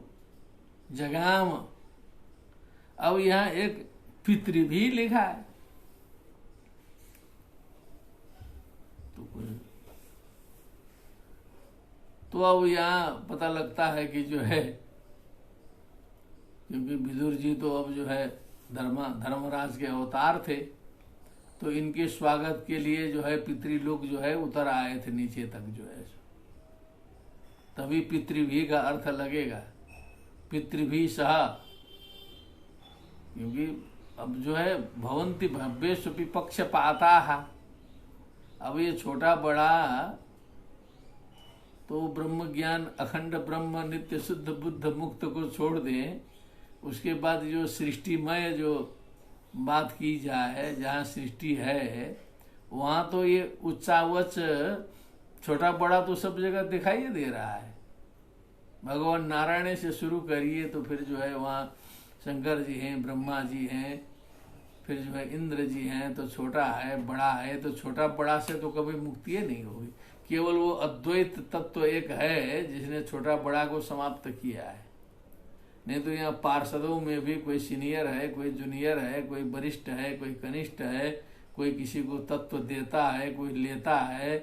जगाम। अब यहां एक पितृ भी लिखा है, तो अब यहां पता लगता है कि जो है, क्योंकि विदुर जी तो अब जो है धर्मराज के अवतार थे, तो इनके स्वागत के लिए जो है पितृलोक जो है उतर आए थे नीचे तक जो है, तभी पितृभी का अर्थ लगेगा। पितृभी सह, क्योंकि अब जो है भवंती भव्येषु पक्षपाताः। अब ये छोटा बड़ा तो ब्रह्म ज्ञान अखंड ब्रह्म नित्य शुद्ध बुद्ध मुक्त को छोड़ दें, उसके बाद जो सृष्टिमय जो बात की जाए, जहाँ सृष्टि है वहाँ तो ये उच्चावच छोटा बड़ा तो सब जगह दिखाई दे रहा है। भगवान नारायण से शुरू करिए तो फिर जो है वहाँ शंकर जी हैं, ब्रह्मा जी हैं, फिर जो है इंद्र जी हैं, तो छोटा है बड़ा है, तो छोटा बड़ा से तो कभी मुक्ति नहीं होगी। केवल वो अद्वैत तत्व एक है जिसने छोटा बड़ा को समाप्त किया है। नहीं तो यहाँ पार्षदों में भी कोई सीनियर है, कोई जूनियर है, कोई वरिष्ठ है, कोई कनिष्ठ है, कोई किसी को तत्व देता है, कोई लेता है,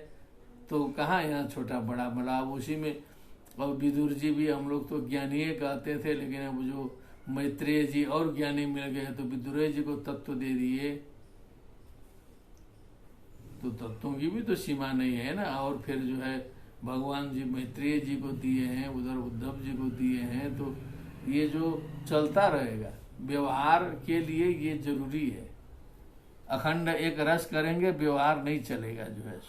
तो कहाँ यहाँ छोटा बड़ा बड़ा। उसी में अब विदुर जी भी हम लोग तो ज्ञानी कहते थे, लेकिन अब जो मैत्रेय जी और ज्ञानी मिल गए तो विदुर जी को तत्व दे दिए, तो तत्वों की भी तो सीमा नहीं है ना। और फिर जो है भगवान जी मैत्रेय जी को दिए हैं, उधर उद्धव जी को दिए हैं, तो ये जो चलता रहेगा व्यवहार के लिए ये जरूरी है। अखंड एक रस करेंगे व्यवहार नहीं चलेगा जो है।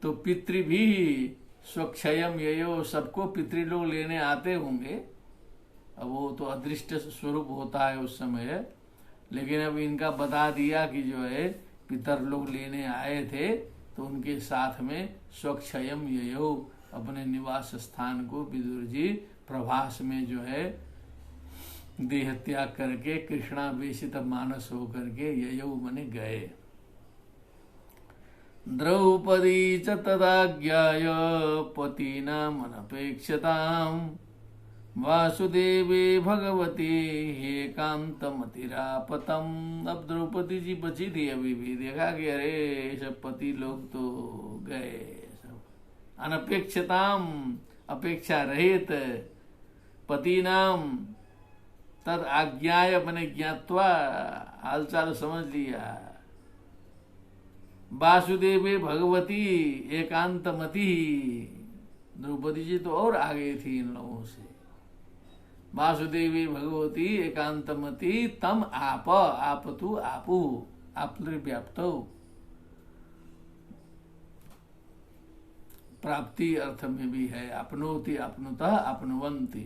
तो पितृ भी स्वक्षयम ययो, सबको पितृलोक लेने आते होंगे। अब वो तो अदृष्ट स्वरूप होता है उस समय, लेकिन अब इनका बता दिया कि जो है पितर लोग लेने आए थे, तो उनके साथ में स्वक्षयम ययो अपने निवास स्थान को विदुर जी प्रभास में जो है देह त्याग करके कृष्णावेशित मानस होकर के ययौ मने गए। द्रौपदी च तदाज्ञाय पतीनाम् अनपेक्षताम् वासुदेवे भगवती एकांतमतिरापतम्। अब द्रौपदी जी बची थी, अभी भी देखा कि अरे सब पति लोग तो गए, सब अनपेक्षताम अपेक्षा रहित, पतीनाम तद आज्ञाय अपने ज्ञात्वा हालचाल समझ लिया, वासुदेवे भगवती एकांतमति। द्रौपदी जी तो और आगे थी इन लोगों से। वासुदेवी भगवती एकांतमति तम आप तू आपू व्याप्तो, प्राप्ति अर्थ में भी है। अपनोति अपनुतः अपनुवंती,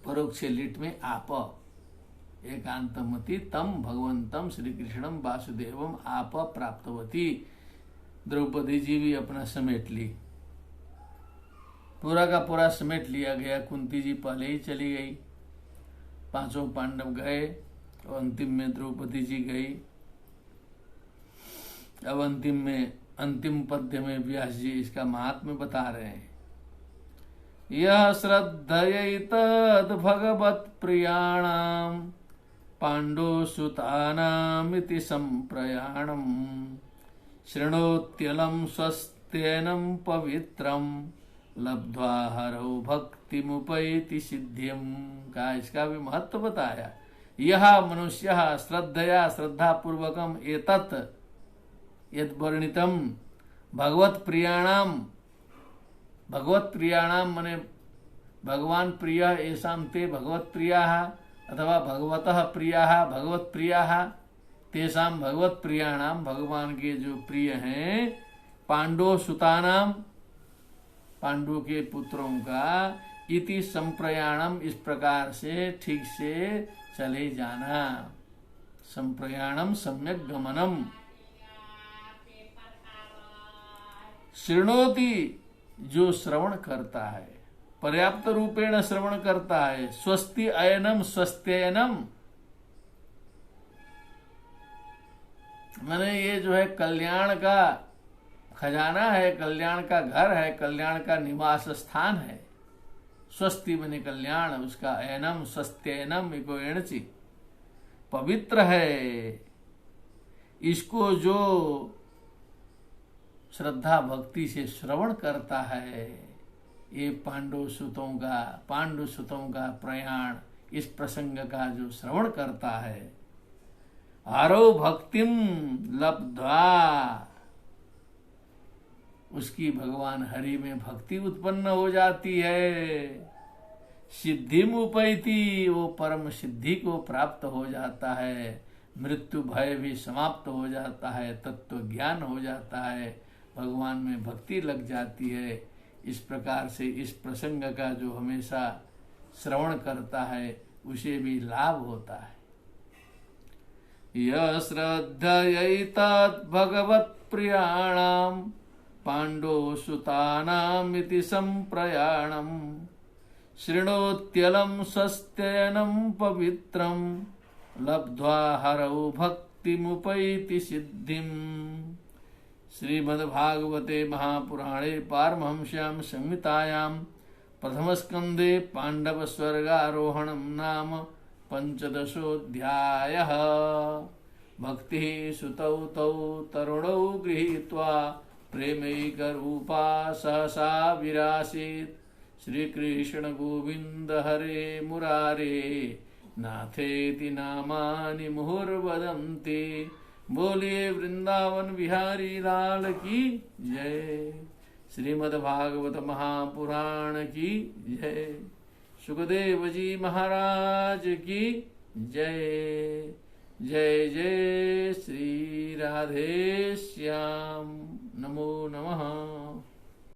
परोक्ष लिट में आप, एकांतमति तम भगवंतम श्री कृष्णम वासुदेवम आप प्राप्तवती। द्रौपदी जी भी अपना समेट ली, पूरा का पूरा समेट लिया गया। कुंती जी पहले ही चली गई, पांचों पांडव गए और अंतिम में द्रौपदी जी गई। अब अंतिम पद्य में व्यास जी इसका महात्म्य बता रहे हैं। यह श्रद्धयैतद् भगवत् प्रियाणाम पाण्डुसुतानामिति संप्रयाणम शृणोत्यलं स्वस्त्येनं पवित्रम लब्ध्वा हरौ भक्तिमुपैति सिद्धिम का इसका भी महत्व बताया। यह मनुष्य श्रद्धया श्रद्धा पूर्वकम एतत् यद्वर्णितम भगवत प्रियाणाम मने भगवान प्रिय येषां ते भगवत प्रियाः अथवा भगवतः प्रियाः भगवत प्रियाः तेषां भगवत प्रियाणाम भगवान के जो प्रिय हैं पांडव सुतानाम पांडु के पुत्रों का इति संप्रयाणम इस प्रकार से ठीक से चले जाना। संप्रयाणम सम्यक गमनम। शृणोति जो श्रवण करता है, पर्याप्त रूपेण श्रवण करता है। स्वस्ति अयनम स्वस्थ्ययनम मैंने ये जो है कल्याण का खजाना है, कल्याण का घर है, कल्याण का निवास स्थान है। स्वस्ति बने कल्याण, उसका अयनम स्वस्थ्ययनम इको एणचि पवित्र है। इसको जो श्रद्धा भक्ति से श्रवण करता है, ये पांडु सुतों का प्रयाण, इस प्रसंग का जो श्रवण करता है, हरौ भक्तिम लब्ध्वा उसकी भगवान हरि में भक्ति उत्पन्न हो जाती है। सिद्धिम उपैति वो परम सिद्धि को प्राप्त हो जाता है। मृत्यु भय भी समाप्त हो जाता है, तत्व ज्ञान हो जाता है, भगवान में भक्ति लग जाती है। इस प्रकार से इस प्रसंग का जो हमेशा श्रवण करता है उसे भी लाभ होता है। यह श्रद्धयैतद् भगवत् प्रियाणाम पाण्डुसुतानामिति संप्रयाणम शृणोत्यलं स्वस्त्ययनं पवित्रं लब्ध्वा हरौ भक्तिमुपैति सिद्धिम्। श्रीमद्भागवते महापुराणे पारमहंस्यां संहितायां प्रथमस्कन्धे पाण्डवस्वर्गारोहणं नाम 15ोऽध्यायः। भक्तिः सुतौ तौ तरुणौ गृहीत्वा प्रेमैकरूपा सहसा विरासीत्। श्रीकृष्ण गोविन्द हरे मुरारे नाथेति नामानि मुहुर्वदन्ति। बोलिए वृंदावन बिहारी लाल की जय। श्रीमद्भागवत महापुराण की जय। सुखदेव जी महाराज की जय। जय जय श्री राधे श्याम। नमो नमः।